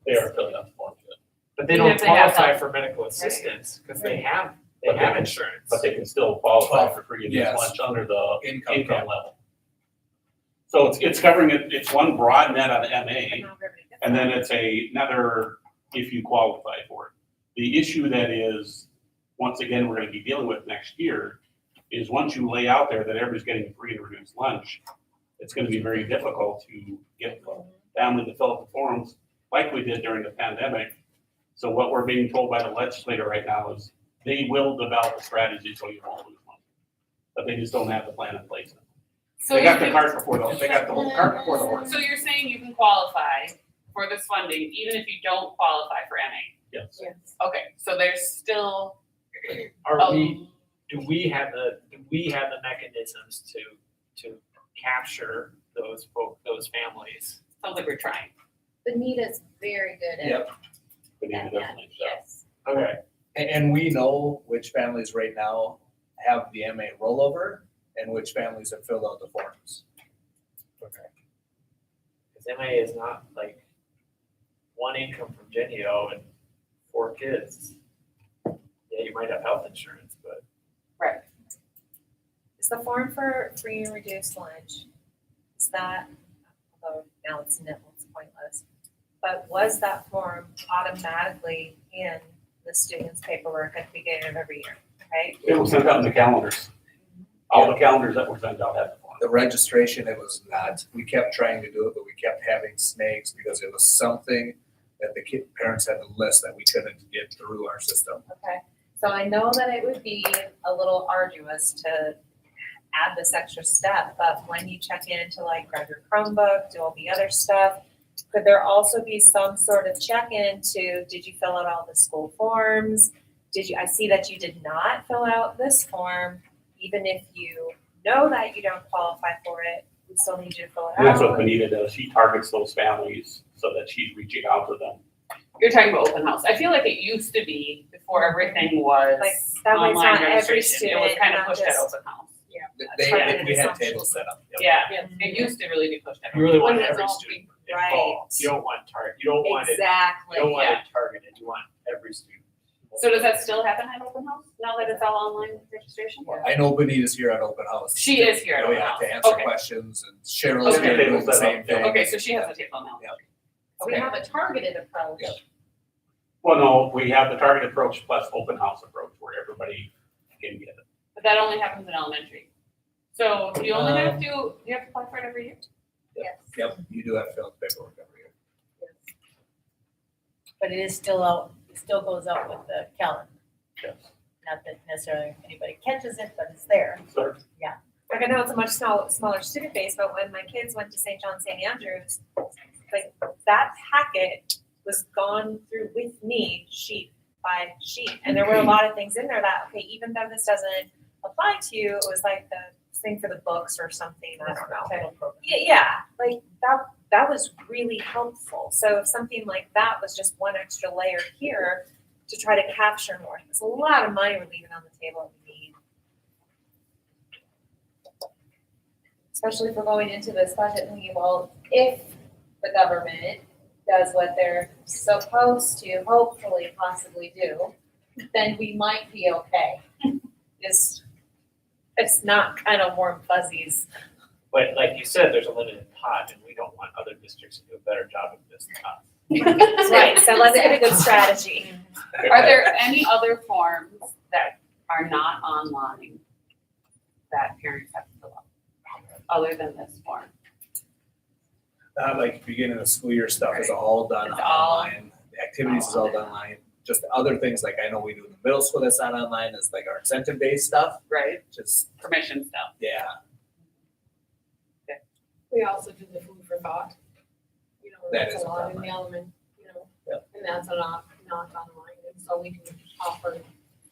They are filling out the forms, yeah. but they Even don't if they have qualify health. for medical assistance because they have But they- insurance. but they can still qualify for free and Yes. lunch under the Income income cap. level. So it's covering it, it's one broad net on MA, and then it's another if you qualify for it. The issue that is, once again, we're gonna be dealing with next year, is once you lay out there that everybody's getting free and reduced lunch, it's gonna be very difficult to get the family to fill out the forms like we did during the pandemic. So what we're being told by the legislator right now is they will develop a strategy so you won't lose money. But they just don't have the plan in place. So They you got the can- cart before they got the whole cart before the horse. So you're saying you can qualify for this funding even if you don't qualify for MA? Yes. Okay, so there's still. Do we have the mechanisms to capture those families? Sounds like we're trying. Benita's very good at Yep, We need to that, definitely show. yes. Okay. and we know which families right now have the MA rollover and which families have filled out the forms. Okay. Because MA is not like one income from Genio and 4 kids. Yeah, you might have health insurance, but Is the form for free and reduced lunch, is that, although now it's pointless, but was that form automatically in the student's paperwork at the beginning of every year, right? It was sent out in the calendars. All the calendars that were sent out had the form. The registration, it was not, we kept trying to do it, but we kept having snags because it was something that the parents had to list that we couldn't get through our system. Okay, so I know that it would be a little arduous to add this extra step, but when you check into like grab your Chromebook, do all the other stuff, could there also be some sort of check-in to, did you fill out all the school forms? I see that you did not fill out this form, even if you know that you don't qualify for it, we still need you to fill it out. And that's what Benita does. She targets those families so that she's reaching out to them. You're talking about open house. I feel like it used to be before everything was Like, that way it's online not every registration. It was student, kind of not pushed at just- open house. We had tables set up. Yep. Yeah, it used to really be pushed at. you really open want house. every When it's all student Right. involved. You don't want you don't want it, Exactly. you don't want yeah. it targeted, you want every student. So does that still happen at open house now that it's all online registration? I know Benita's here at open house. She is here at Oh, open yeah, house. to answer Okay. questions, and Cheryl's Okay. here doing the same thing. Okay, so she has a table now. Yeah. We have a targeted approach. Yep. Well, no, we have the target approach plus open house approach where everybody can get it. But that only happens in elementary. So you only have to, you have to apply for it every year? Yes. Yep, you do have to fill out the paperwork every year. But it is still out, it still goes out with the calendar. Yes. Not that necessarily anybody catches it, but it's there. So Like I know it's a much smaller student base, but when my kids went to St. John St. Andrews, like that packet was gone through with me sheet by sheet. And there were a lot of things in there that, okay, even though this doesn't apply to you, it was like the thing for the books or something, I don't know. Yeah, like that was really helpful. So if something like that was just one extra layer here to try to capture more, it's a lot of money we're leaving on the table we need. Especially if we're going into this budget thinking, well, if the government does what they're supposed to hopefully possibly do, then we might be okay. It's not kind of warm fuzzies. But like you said, there's a limited pot and we don't want other districts to do a better job of this than us. Right, so let's get a good strategy. Are there any other forms that are not online that parents have to fill out? other than this form? Like beginning of the school year stuff is all done It's all- online. The activities is all done online. Just other things like I know we do in the middle school that's not online is like our incentive-based stuff. Right. Just, Permission stuff. yeah. We also do the food for thought. You know, That that's is a lot in online. the element, you know, Yep. and that's a not online. And so we can offer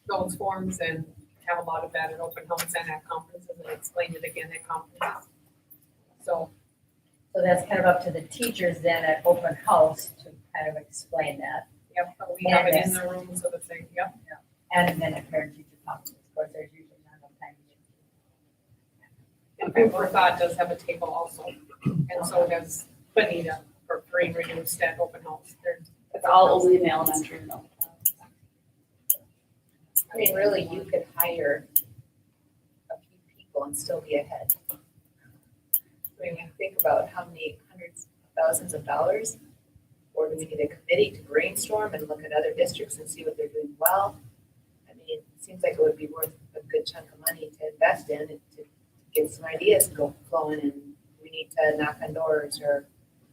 those forms and have a lot of that at open house and at conferences and explain it again at conferences. So, So that's kind of up to the teachers then at open house to kind of explain that. yep, but we have it in the room so that they, yep. And then at parent teacher conference, of course, there's usually not enough time to And food for thought does have a table also. And so does Benita for free and reduced at open house. It's all only in the elementary though. I mean, really, you could hire a few people and still be ahead. I mean, when you think about how many hundreds of thousands of dollars, or do we need a committee to brainstorm and look at other districts and see what they're doing well? I mean, it seems like it would be worth a good chunk of money to invest in and to get some ideas go flowing, and we need to knock on doors, or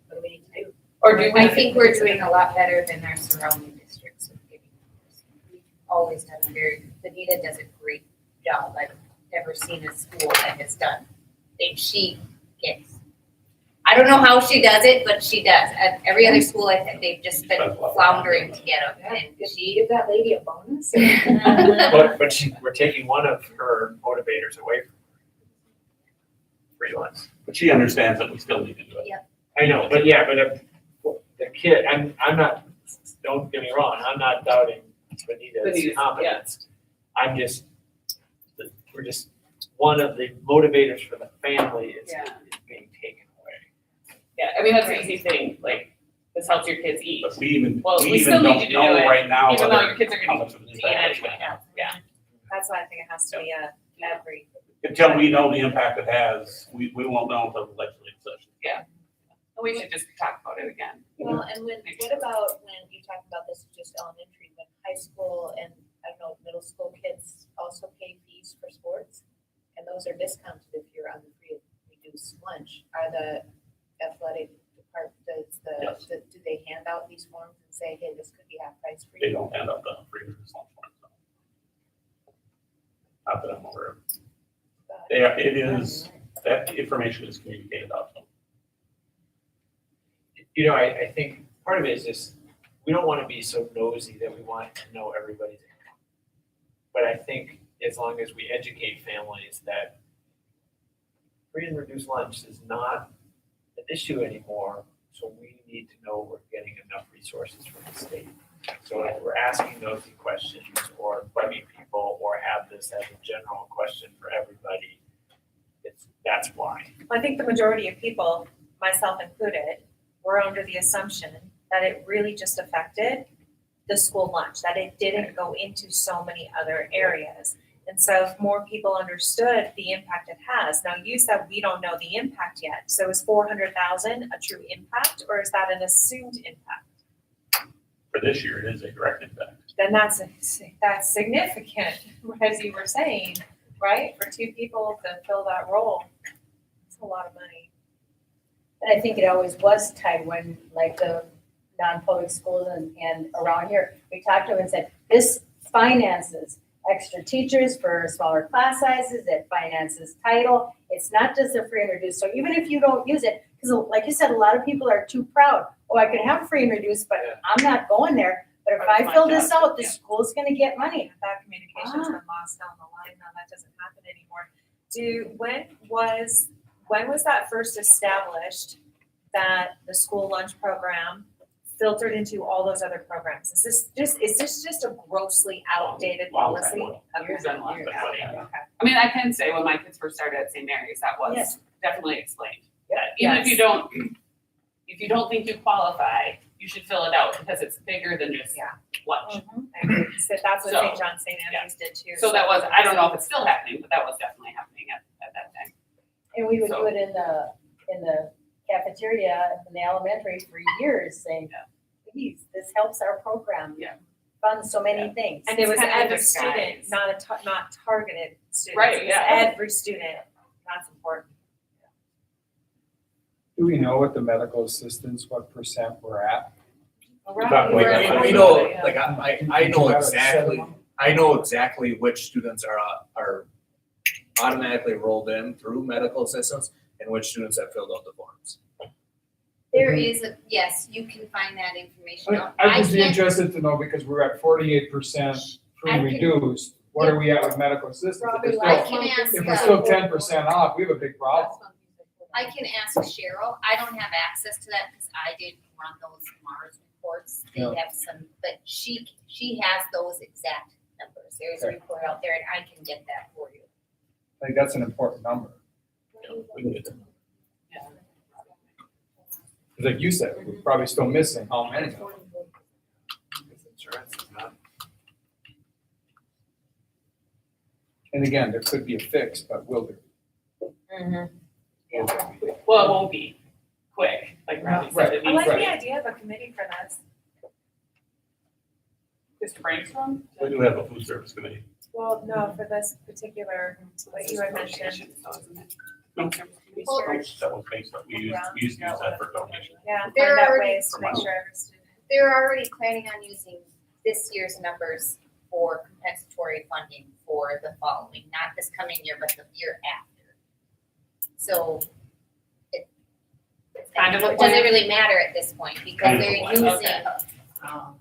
what do we need to do? Or do I we, think we're doing a lot better than our surrounding districts with giving numbers. We've always done a Benita does a great job. I've never seen a school that has done. She gets, I don't know how she does it, but she does. At every other school, I think they've just been floundering to get them, and she. Give that lady a bonus? But we're taking one of her motivators away from her. Free lunch. But she understands that we still need to do it. I know, but yeah, but the kid, I'm not, don't get me wrong, I'm not doubting Benita's Benita's, competence. I'm just, we're just, one of the motivators for the family is Yeah. being taken away. yeah, I mean, that's the easy thing, like, this helps your kids eat. But we even Well, we even still need don't you to know do it, right now even though whether your kids are how gonna much of an eat impact it's anyway. gonna have. Yeah. That's why I think it has to be every. Until we know the impact it has, we won't know until the legislative session. We should just talk about it again. Well, and what about when you talk about this, just elementary, but high school and, I don't know, middle school kids also pay fees for sports? And those are discounted if you're on the free reduced lunch. Are the athletic department, Yes. do they hand out these forms and say, hey, this could be half price for They you? don't end up the free reduced lunch forms. Not that I'm aware of. It is, that information is communicated out to them. You know, I think part of it is just, we don't wanna be so nosy that we want to know everybody's income. But I think as long as we educate families that free and reduced lunch is not an issue anymore, so we need to know we're getting enough resources from the state. So if we're asking nosy questions or bugging people or have this as a general question for everybody, that's why. I think the majority of people, myself included, were under the assumption that it really just affected the school lunch, that it didn't go into so many other areas. And so if more people understood the impact it has, now you said we don't know the impact yet. So is 400,000 a true impact, or is that an assumed impact? For this year, it is a direct impact. Then that's significant, as you were saying, right? For two people to fill that role, it's a lot of money. And I think it always was tied when, like, the non-public schools and around here, we talked to them and said, this finances extra teachers for smaller class sizes, it finances title. It's not just a free and reduced. So even if you don't use it, because like you said, a lot of people are too proud. Oh, I could have free and reduced, but I'm not going there. But if I fill this out, the school's gonna get money. That communication's been lost down the line, now that doesn't happen anymore. When was that first established that the school lunch program filtered into all those other programs? Is this just a grossly outdated Long time policy? ago. Years and long Years. time. Okay. I mean, I can say when my kids first started at St. Mary's, that was Yes. definitely explained. Yep. That even if Yes. you don't think you qualify, you should fill it out because it's bigger than just Yeah. lunch. I agree. So that's what So, St. John St. Andrews did too. So that was, I don't know if it's still happening, but that was definitely happening at that time. And we would So- do it in the cafeteria in the elementary for years, saying, please, this helps our program. Yeah. Funds so many Yeah. things. And it was It's kind of every disguised. student, not targeted students. Right, It was yeah. every student. That's important. Do we know what the medical assistants, what percent we're at? About We're like- at We 40, know, yeah. like, I know exactly, which students are automatically rolled in through medical assistance and which students have filled out the forms. There is yes, you can find that information out. I'd just be can't- interested to know because we're at 48% free I can- reduced. What are we at with medical assistants? If we're I still, can ask, if we're still 10% off, we have a big problem. I can ask Cheryl. I don't have access to that because I didn't run those Mars reports. They Yeah. have some, but she has those exact numbers. There's a Okay. report out there and I can get that for you. I think that's an important number. We can get that. 'Cause like you said, we're probably still missing how many? Insurance is not. And again, there could be a fix, but will there? Well, it won't be quick, like Riley said, it I like needs the idea of a committee for this. just to brainstorm. We do have a food service committee. Well, no, for this particular, what you had mentioned. Research. That was based on, we used to use that for donation. Yeah, There find out are- ways to make sure every student. They're already planning on using this year's numbers for compensatory funding for the following, not this coming year, but the year after. So it Kind of a doesn't plan. really matter at this point because Kind of a they're plan. using,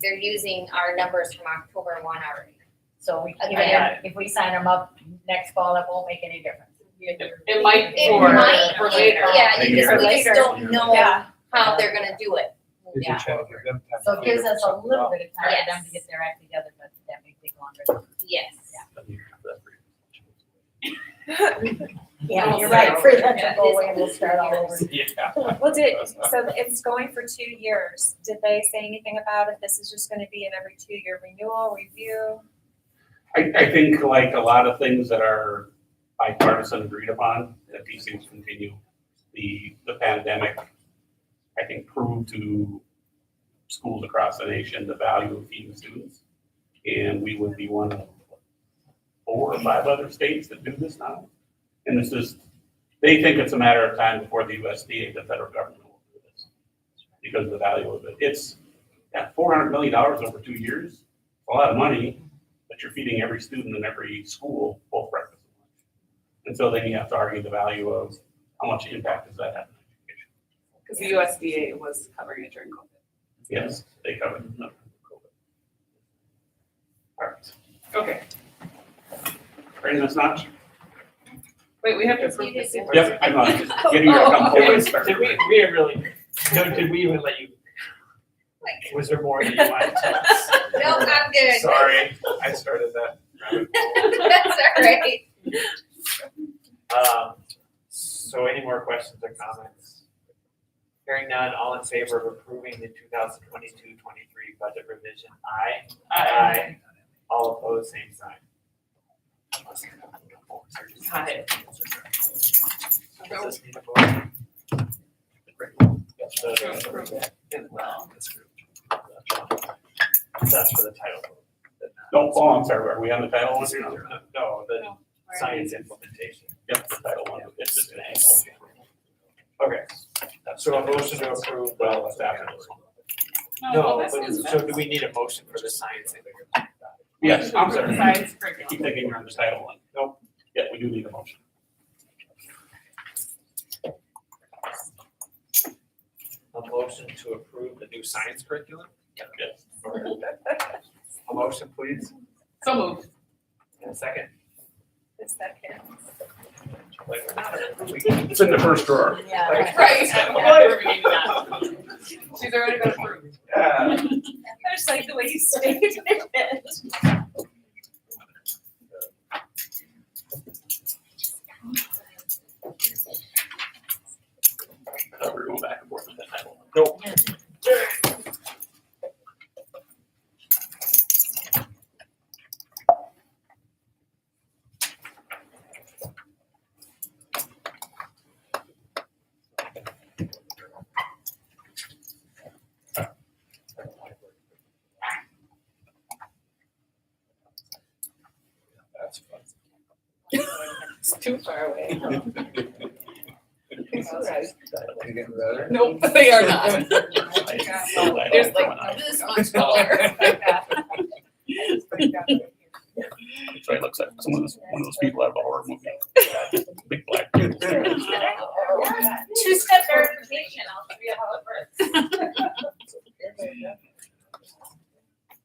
they're using our numbers from October 1 already. So we, Okay. even if we sign them up next fall, it won't make any difference. It might It for, might, for later. yeah, A you year. just, we Later. just don't know Yeah. how they're gonna do it. We Yeah. should try to give them time So to it gives figure us a something little out. bit of time for them Yes. to get their act together, but that may take longer. Yes. Yeah, you're right, for them to go away and we'll start all over. Yeah. Well, so it's going for 2 years. Did they say anything about if this is just gonna be an every 2-year renewal, review? I think like a lot of things that are bipartisan agreed upon, that these things continue. The pandemic, I think, proved to schools across the nation the value of feeding students. And we would be one of 4 or 5 other states that do this now. And it's just, they think it's a matter of time before the USDA, the federal government, will do this because of the value of it. It's at $400 million over 2 years. It's a lot of money, but you're feeding every student in every school both breakfast and lunch. And so then you have to argue the value of how much impact does that have on education? Because the USDA was covering it during COVID. Yes, they covered it. No, COVID. All right, Okay, bring this notch. wait, we have to approve this. Yep, I'm on, just getting your come forward and start. Did we really, did we even let you, was there more that you wanted to tell us? No, I'm good. Sorry, I started that. That's all right. So any more questions or comments? Hearing none, all in favor of approving the 2022-23 budget revision, aye? Aye. All opposed, same sign. Aye. Does this need a vote? That's for the title. Don't fall, I'm sorry, are we on the title one? No, the science implementation. Yep, the title one, it's just an angle. Okay, so a motion to approve, Well, that's after this one. no, this but one's so do we need a motion for the science? Yes, I'm sorry. Science Keep curriculum. thinking you're on the title one. Nope. Yeah, we do need a motion. A motion to approve the new science curriculum? Yes. A motion, please, So moved. and a second. The second. It's in the first drawer. Yeah. Right. Approving that. She's already been approved. I just like the way you stated it. I thought we were going back and forth with that title. Nope. That's fun. It's too far away. They getting better? Nope, they are not. I still like There's going like on. this much color. That's right, looks like one of those people out of a horror movie. Big black dude. Two-step verification, I'll show you how it works.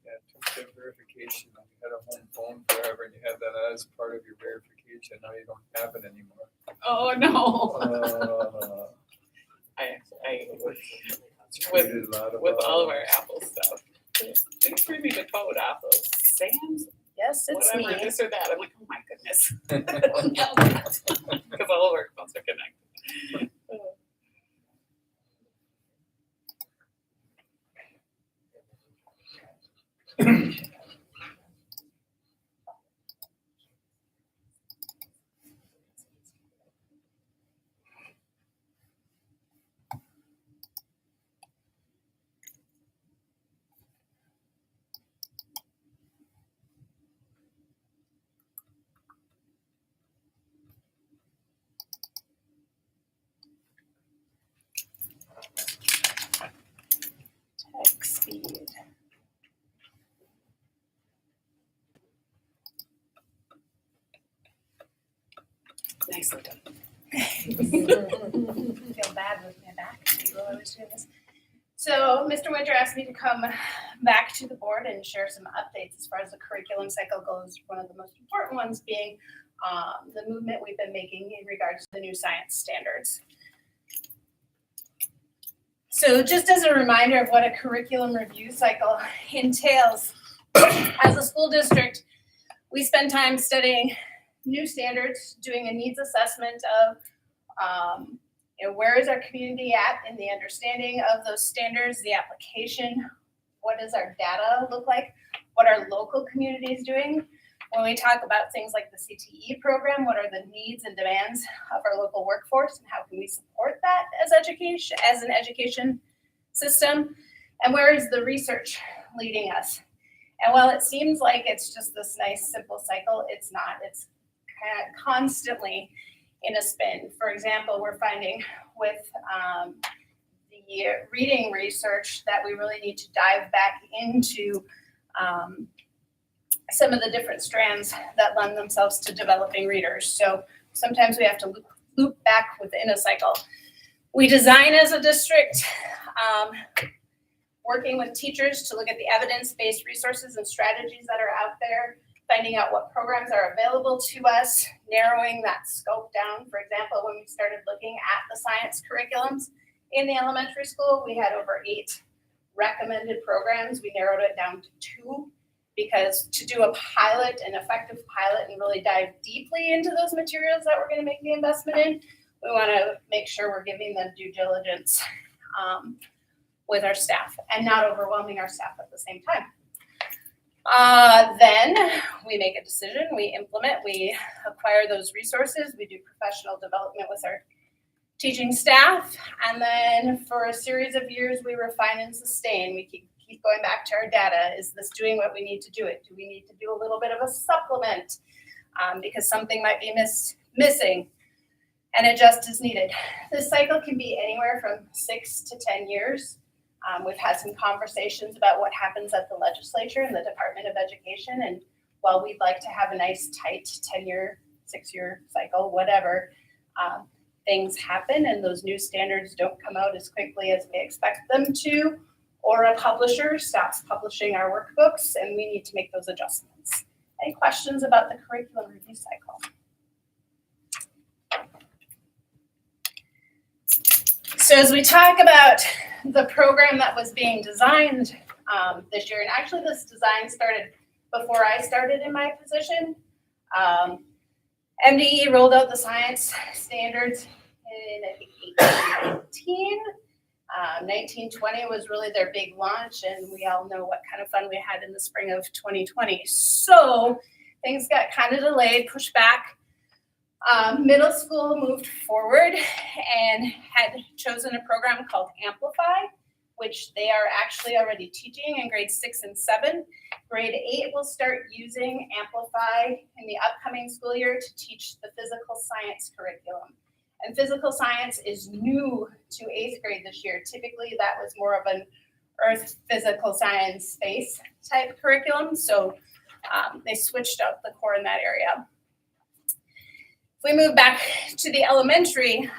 Yeah, two-step verification. You had a home phone forever and you had that as part of your verification. Now you don't have it anymore. Oh, no. I We did a lot with all of our Apple stuff. It's for me to code off of Sam's, Yes, it's whatever, me. this or that. I'm like, oh my goodness. Because all of our phones are connected. Tech speed. Nicely done. Feel bad with my back while I was doing this. So Mr. Winter asked me to come back to the board and share some updates as far as the curriculum cycle goes. One of the most important ones being the movement we've been making in regards to the new science standards. So just as a reminder of what a curriculum review cycle entails, as a school district, we spend time studying new standards, doing a needs assessment of where is our community at in the understanding of those standards, the application, what does our data look like, what are local communities doing. When we talk about things like the CTE program, what are the needs and demands of our local workforce and how can we support that as education, as an education system, and where is the research leading us? And while it seems like it's just this nice simple cycle, it's not. It's constantly in a spin. For example, we're finding with the reading research that we really need to dive back into some of the different strands that lend themselves to developing readers. So sometimes we have to loop back within a cycle. We design as a district, working with teachers to look at the evidence-based resources and strategies that are out there, finding out what programs are available to us, narrowing that scope down. For example, when we started looking at the science curriculums in the elementary school, we had over 8 recommended programs. We narrowed it down to 2 because to do a pilot, an effective pilot, and really dive deeply into those materials that we're going to make the investment in, we want to make sure we're giving them due diligence with our staff and not overwhelming our staff at the same time. Then we make a decision, we implement, we acquire those resources, we do professional development with our teaching staff, and then for a series of years we refine and sustain. We keep going back to our data. Is this doing what we need to do it? Do we need to do a little bit of a supplement because something might be missing, and adjust as needed? This cycle can be anywhere from 6 to 10 years. We've had some conversations about what happens at the legislature and the Department of Education, and while we'd like to have a nice tight 10-year, 6-year cycle, whatever, things happen and those new standards don't come out as quickly as we expect them to, or a publisher stops publishing our workbooks and we need to make those adjustments. Any questions about the curriculum review cycle? So as we talk about the program that was being designed this year, and actually this design started before I started in my position. MDE rolled out the science standards in, I think, 1819. 1920 was really their big launch, and we all know what kind of fun we had in the spring of 2020. So things got kind of delayed, pushed back. Middle school moved forward and had chosen a program called Amplify, which they are actually already teaching in grades 6 and 7. Grade 8 will start using Amplify in the upcoming school year to teach the physical science curriculum. And physical science is new to 8th grade this year. Typically, that was more of an earth physical science space type curriculum. So they switched up the core in that area. If we move back to the elementary,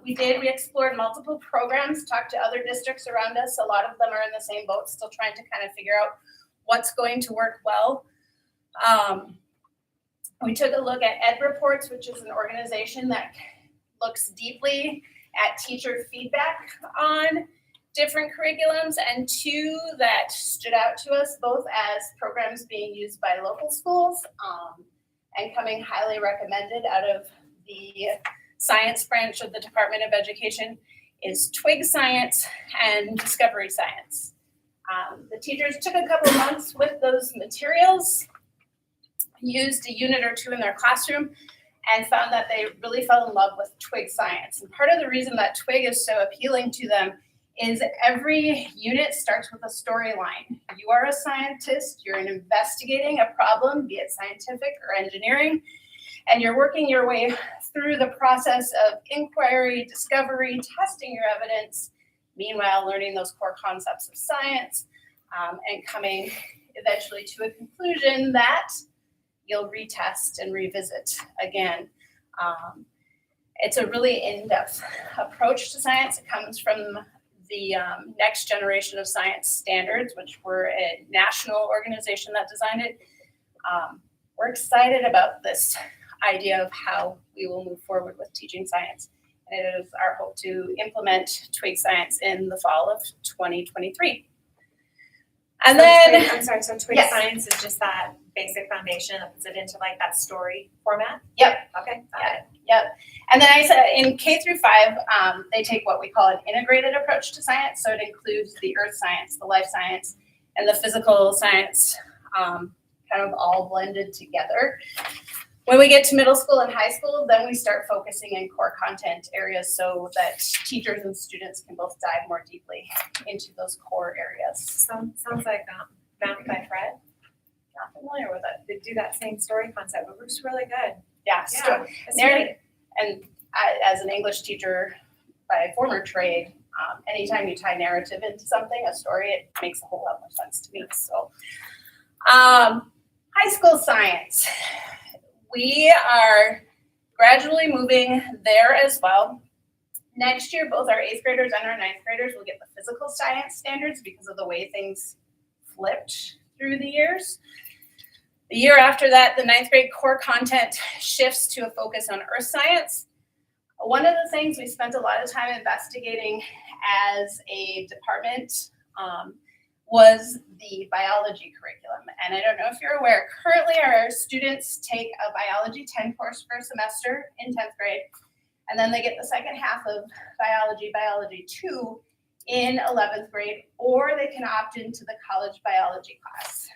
we explored multiple programs, talked to other districts around us. A lot of them are in the same boat, still trying to kind of figure out what's going to work well. We took a look at Ed Reports, which is an organization that looks deeply at teacher feedback on different curriculums, and two that stood out to us both as programs being used by local schools and coming highly recommended out of the science branch of the Department of Education is Twig Science and Discovery Science. The teachers took a couple months with those materials, used a unit or two in their classroom, and found that they really fell in love with Twig Science. And part of the reason that Twig is so appealing to them is every unit starts with a storyline. You are a scientist, you're investigating a problem, be it scientific or engineering, and you're working your way through the process of inquiry, discovery, testing your evidence, meanwhile learning those core concepts of science, and coming eventually to a conclusion that you'll retest and revisit again. It's a really in-depth approach to science. It comes from the next generation of science standards, which were a national organization that designed it. We're excited about this idea of how we will move forward with teaching science. And it is our hope to implement Twig Science in the fall of 2023. And then, I'm sorry, so Twig Yes. Science is just that basic foundation that puts it into like that story format? Yep. Okay, got it. Yep. And then I said in K through 5, they take what we call an integrated approach to science. So it includes the earth science, the life science, and the physical science, kind of all blended together. When we get to middle school and high school, then we start focusing in core content areas so that teachers and students can both dive more deeply into those core areas. Sounds like Math by Fred. Not familiar with it. They do that same story concept, but it's really good. Yeah, Yeah, it's narrative. And as an English teacher by former trade, anytime you tie narrative into something, a story, it makes a whole lot more sense to me. So, high school science. We are gradually moving there as well. Next year, both our 8th graders and our 9th graders will get the physical science standards because of the way things flipped through the years. The year after that, the 9th grade core content shifts to a focus on earth science. One of the things we spent a lot of time investigating as a department was the biology curriculum. And I don't know if you're aware, currently our students take a biology 10 course per semester in 10th grade, and then they get the second half of biology 2 in 11th grade, or they can opt into the college biology class.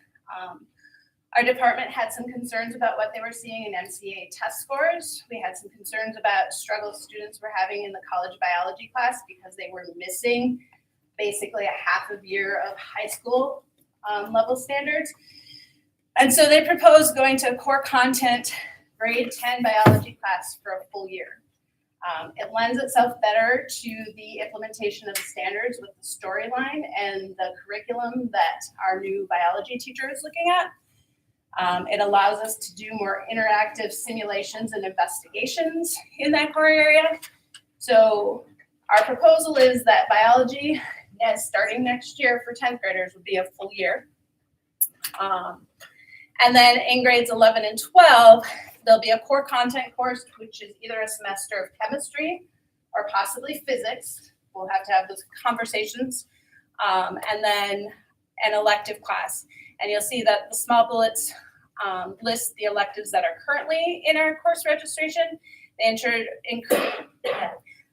Our department had some concerns about what they were seeing in MCA test scores. We had some concerns about struggles students were having in the college biology class because they were missing basically a half a year of high school level standards. And so they proposed going to a core content grade 10 biology class for a full year. It lends itself better to the implementation of the standards with the storyline and the curriculum that our new biology teacher is looking at. It allows us to do more interactive simulations and investigations in that core area. So our proposal is that biology, starting next year for 10th graders, would be a full year. And then in grades 11 and 12, there'll be a core content course, which is either a semester of chemistry or possibly physics. We'll have to have those conversations. And then an elective class. And you'll see that the small bullets list the electives that are currently in our course registration.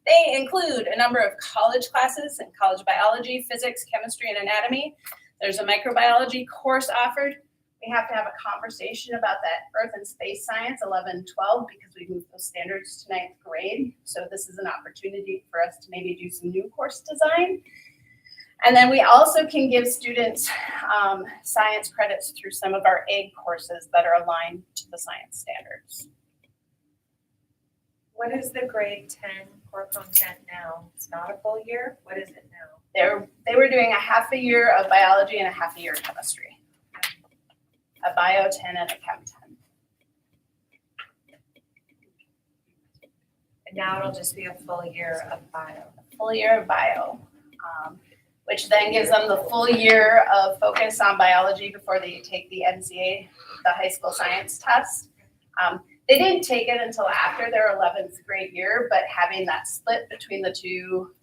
They include a number of college classes in college biology, physics, chemistry, and anatomy. There's a microbiology course offered. We have to have a conversation about that earth and space science 11, 12, because we moved those standards to 9th grade. So this is an opportunity for us to maybe do some new course design. And then we also can give students science credits through some of our AG courses that are aligned to the science standards. What is the grade 10 core content now? It's not a full year? What is it now? They were doing a half a year of biology and a half a year of chemistry. A bio 10 and a chem 10. And now it'll just be a full year of bio. Full year of bio, which then gives them the full year of focus on biology before they take the NCA, the high school science test. They didn't take it until after their 11th grade year, but having that split between the two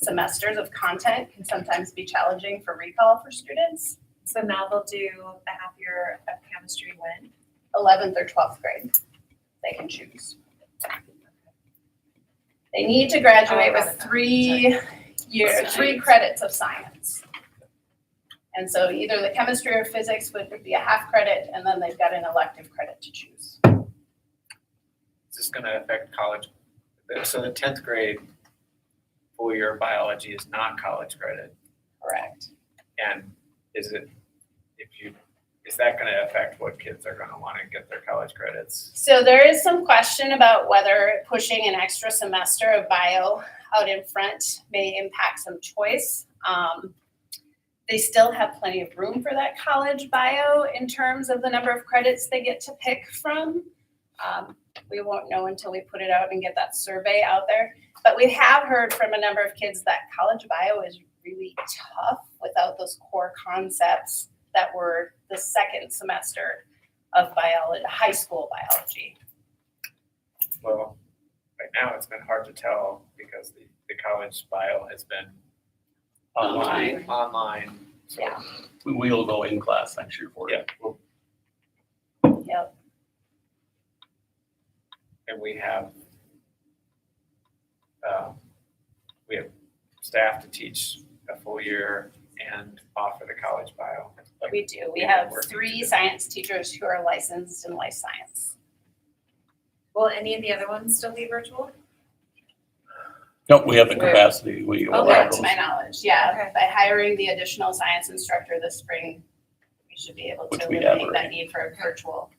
semesters of content can sometimes be challenging for recall for students. So now they'll do a half year of chemistry when? 11th or 12th grade, they can choose. They need to graduate with 3 credits of science. And so either the chemistry or physics would be a half credit, and then they've got an elective credit to choose. Is this gonna affect college? So the 10th grade full year of biology is not college credit. Correct. And is that gonna affect what kids are gonna wanna get their college credits? So there is some question about whether pushing an extra semester of bio out in front may impact some choice. They still have plenty of room for that college bio in terms of the number of credits they get to pick from. We won't know until we put it out and get that survey out there. But we have heard from a number of kids that college bio is really tough without those core concepts that were the second semester of biology, high school biology. Well, right now it's been hard to tell because the college bio has been online. So, Yeah. We'll go in class next year for it. Yep. And we have staff to teach a full year and offer the college bio. We do. We Yeah, have working 3 together. science teachers who are licensed in life science. Will any of the other ones still be virtual? Nope, we have the capacity, we allow Okay, to those. my knowledge, yeah. Okay. By hiring the additional science instructor this spring, we should be able Which to we have eliminate that already. need for a virtual.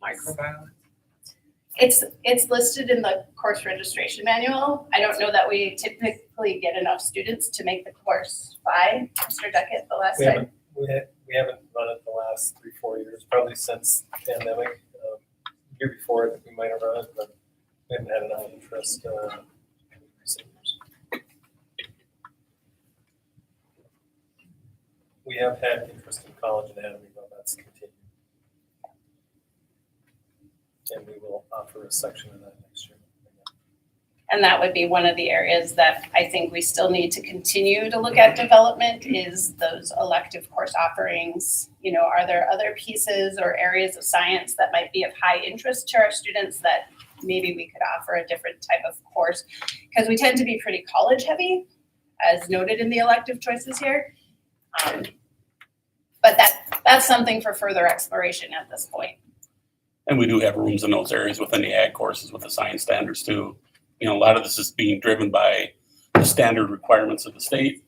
Microbiology? It's listed in the course registration manual. I don't know that we typically get enough students to make the course by Mr. Duckett the last We time. haven't, we haven't run it the last 3-4 years, probably since the pandemic. Year before, I think we might have run it, but we haven't had enough interest in recent years. We have had interest in college anatomy, but that's continued. And we will offer a section of that next year. And that would be one of the areas that I think we still need to continue to look at development is those elective course offerings. You know, are there other pieces or areas of science that might be of high interest to our students that maybe we could offer a different type of course? Because we tend to be pretty college heavy, as noted in the elective choices here. But that's something for further exploration at this point. And we do have rooms in those areas within the ag courses with the science standards too. You know, a lot of this is being driven by the standard requirements of the state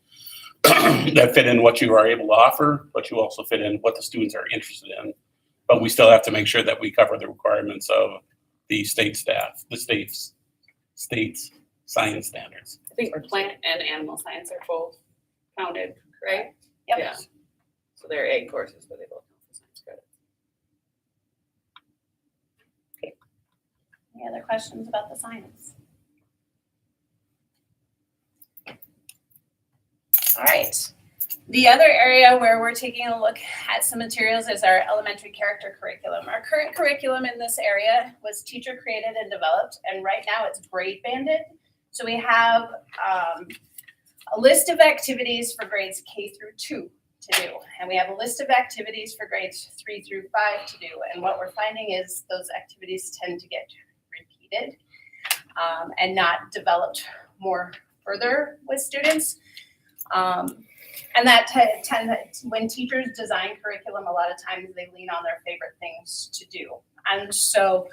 that fit in what you are able to offer, but you also fit in what the students are interested in. But we still have to make sure that we cover the requirements of the state staff, the state's science standards. I think plant and animal science are both counted, right? Yep. Yeah. So they're egg courses, but they both count for science credit. Any other questions about the science? All right. The other area where we're taking a look at some materials is our elementary character curriculum. Our current curriculum in this area was teacher created and developed, and right now it's grade banded. So we have a list of activities for grades K through 2 to do, and we have a list of activities for grades 3 through 5 to do. And what we're finding is those activities tend to get repeated and not developed more further with students. And that when teachers design curriculum, a lot of times they lean on their favorite things to do. And so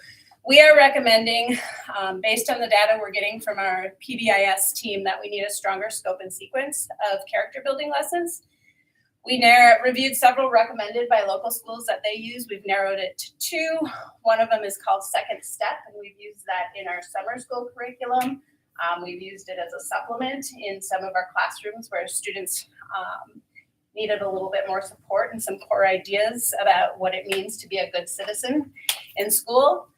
we are recommending, based on the data we're getting from our PBIS team, that we need a stronger scope and sequence of character building lessons. We reviewed several recommended by local schools that they use. We've narrowed it to 2. One of them is called Second Step, and we've used that in our summer school curriculum. We've used it as a supplement in some of our classrooms where students needed a little bit more support and some core ideas about what it means to be a good citizen in school.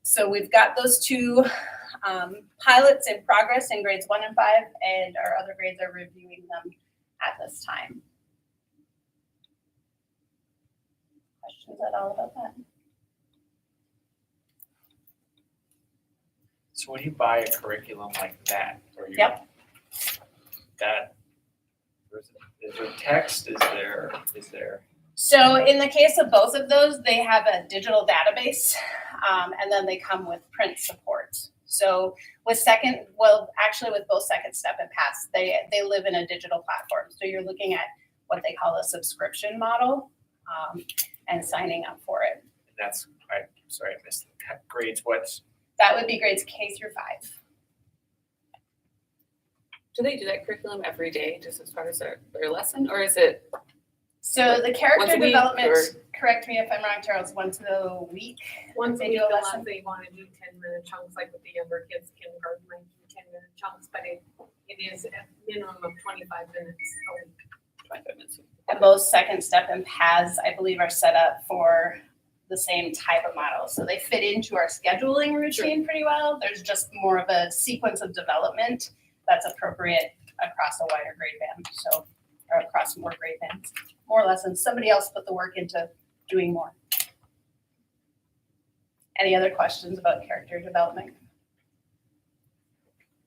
So we've got those 2 pilots in progress in grades 1 and 5, and our other grades are reviewing them at this time. Questions at all about that? So when you buy a curriculum like that, or you. Yep. That, is there text, is there? So in the case of both of those, they have a digital database, and then they come with print support. So with both Second Step and Pass, they live in a digital platform. So you're looking at what they call a subscription model, and signing up for it. That's, I missed the grades, what's? That would be grades K through 5. Do they do that curriculum every day, just as part of their lesson, or is it? So the Once character a week, development, or- correct me if I'm wrong, Charles, once a week. Once They they do do a lesson? they want to do 10-minute chunks, like with the younger kids, kindergarten might do 10-minute chunks, but it is a minimum of 25 minutes a week. 25 minutes. And both Second Step and PAS, I believe, are set up for the same type of model. So they fit into our scheduling routine pretty well. There's just more of a sequence of development that's appropriate across a wider grade band, or across more grade bands, more lessons. Somebody else put the work into doing more. Any other questions about character development?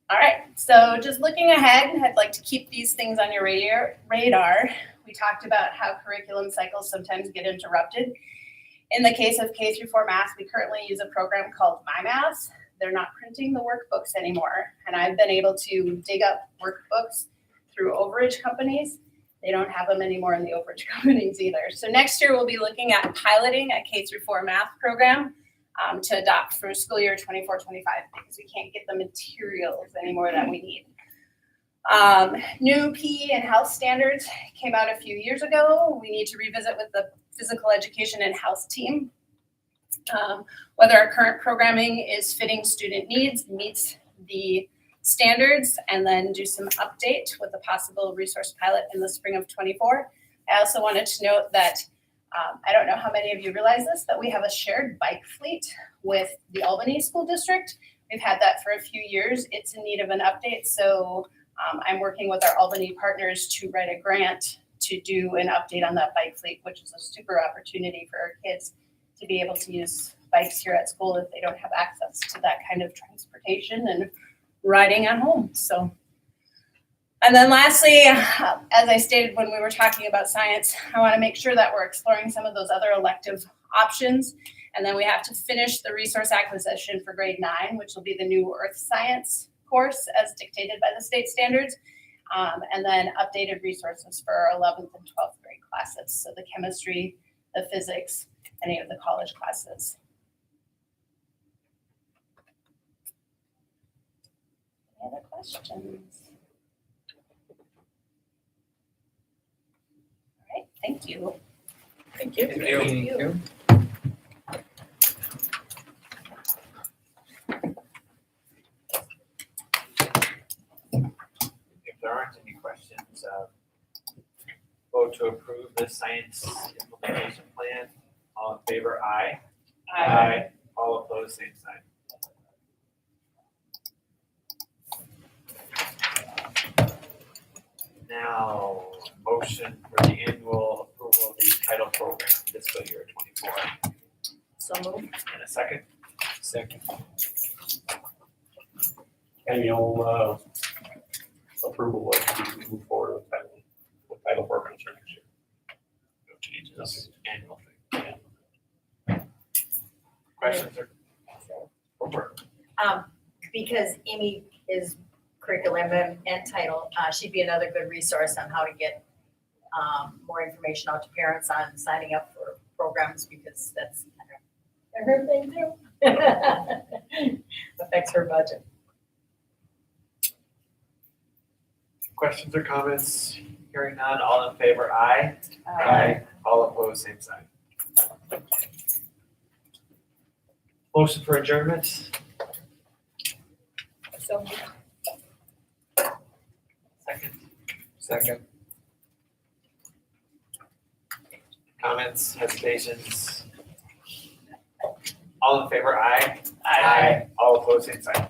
All right, so just looking ahead, I'd like to keep these things on your radar. We talked about how curriculum cycles sometimes get interrupted. In the case of K through 4 math, we currently use a program called MyMath. They're not printing the workbooks anymore, and I've been able to dig up workbooks through overage companies. They don't have them anymore in the overage companies either. So next year we'll be looking at piloting a K through 4 math program to adopt for school year 24-25 because we can't get the materials anymore that we need. New PE and health standards came out a few years ago. We need to revisit with the physical education and health team whether our current programming is fitting student needs, meets the standards, and then do some update with a possible resource pilot in the spring of 24. I also wanted to note that I don't know how many of you realize this, but we have a shared bike fleet with the Albany School District. We've had that for a few years. It's in need of an update, so I'm working with our Albany partners to write a grant to do an update on that bike fleet, which is a super opportunity for our kids to be able to use bikes here at school if they don't have access to that kind of transportation and riding at home. So, and then lastly, as I stated when we were talking about science, I want to make sure that we're exploring some of those other elective options. And then we have to finish the resource acquisition for grade 9, which will be the new earth science course as dictated by the state standards. And then updated resources for our 11th and 12th grade classes. So the chemistry, the physics, any of the college classes. Any other questions? All right, thank you. Thank you. Thank you. If there aren't any questions, vote to approve the science implementation plan. All in favor, aye. Aye. All opposed, same sign. Now, motion for the annual approval of the title program fiscal year 24. So moved. And a second? Second. Annual approval of move forward with title program next year. No changes, annual thing. Questions or? Over. Because Amy is curriculum and title, she'd be another good resource on how to get more information out to parents on signing up for programs, because that's kind of her thing too. Affects her budget. Questions or comments? Hearing none, all in favor, aye. All opposed, same sign. Motion for adjournment, So second. Second. Comments, hesitations? All in favor, aye. All opposed, same sign.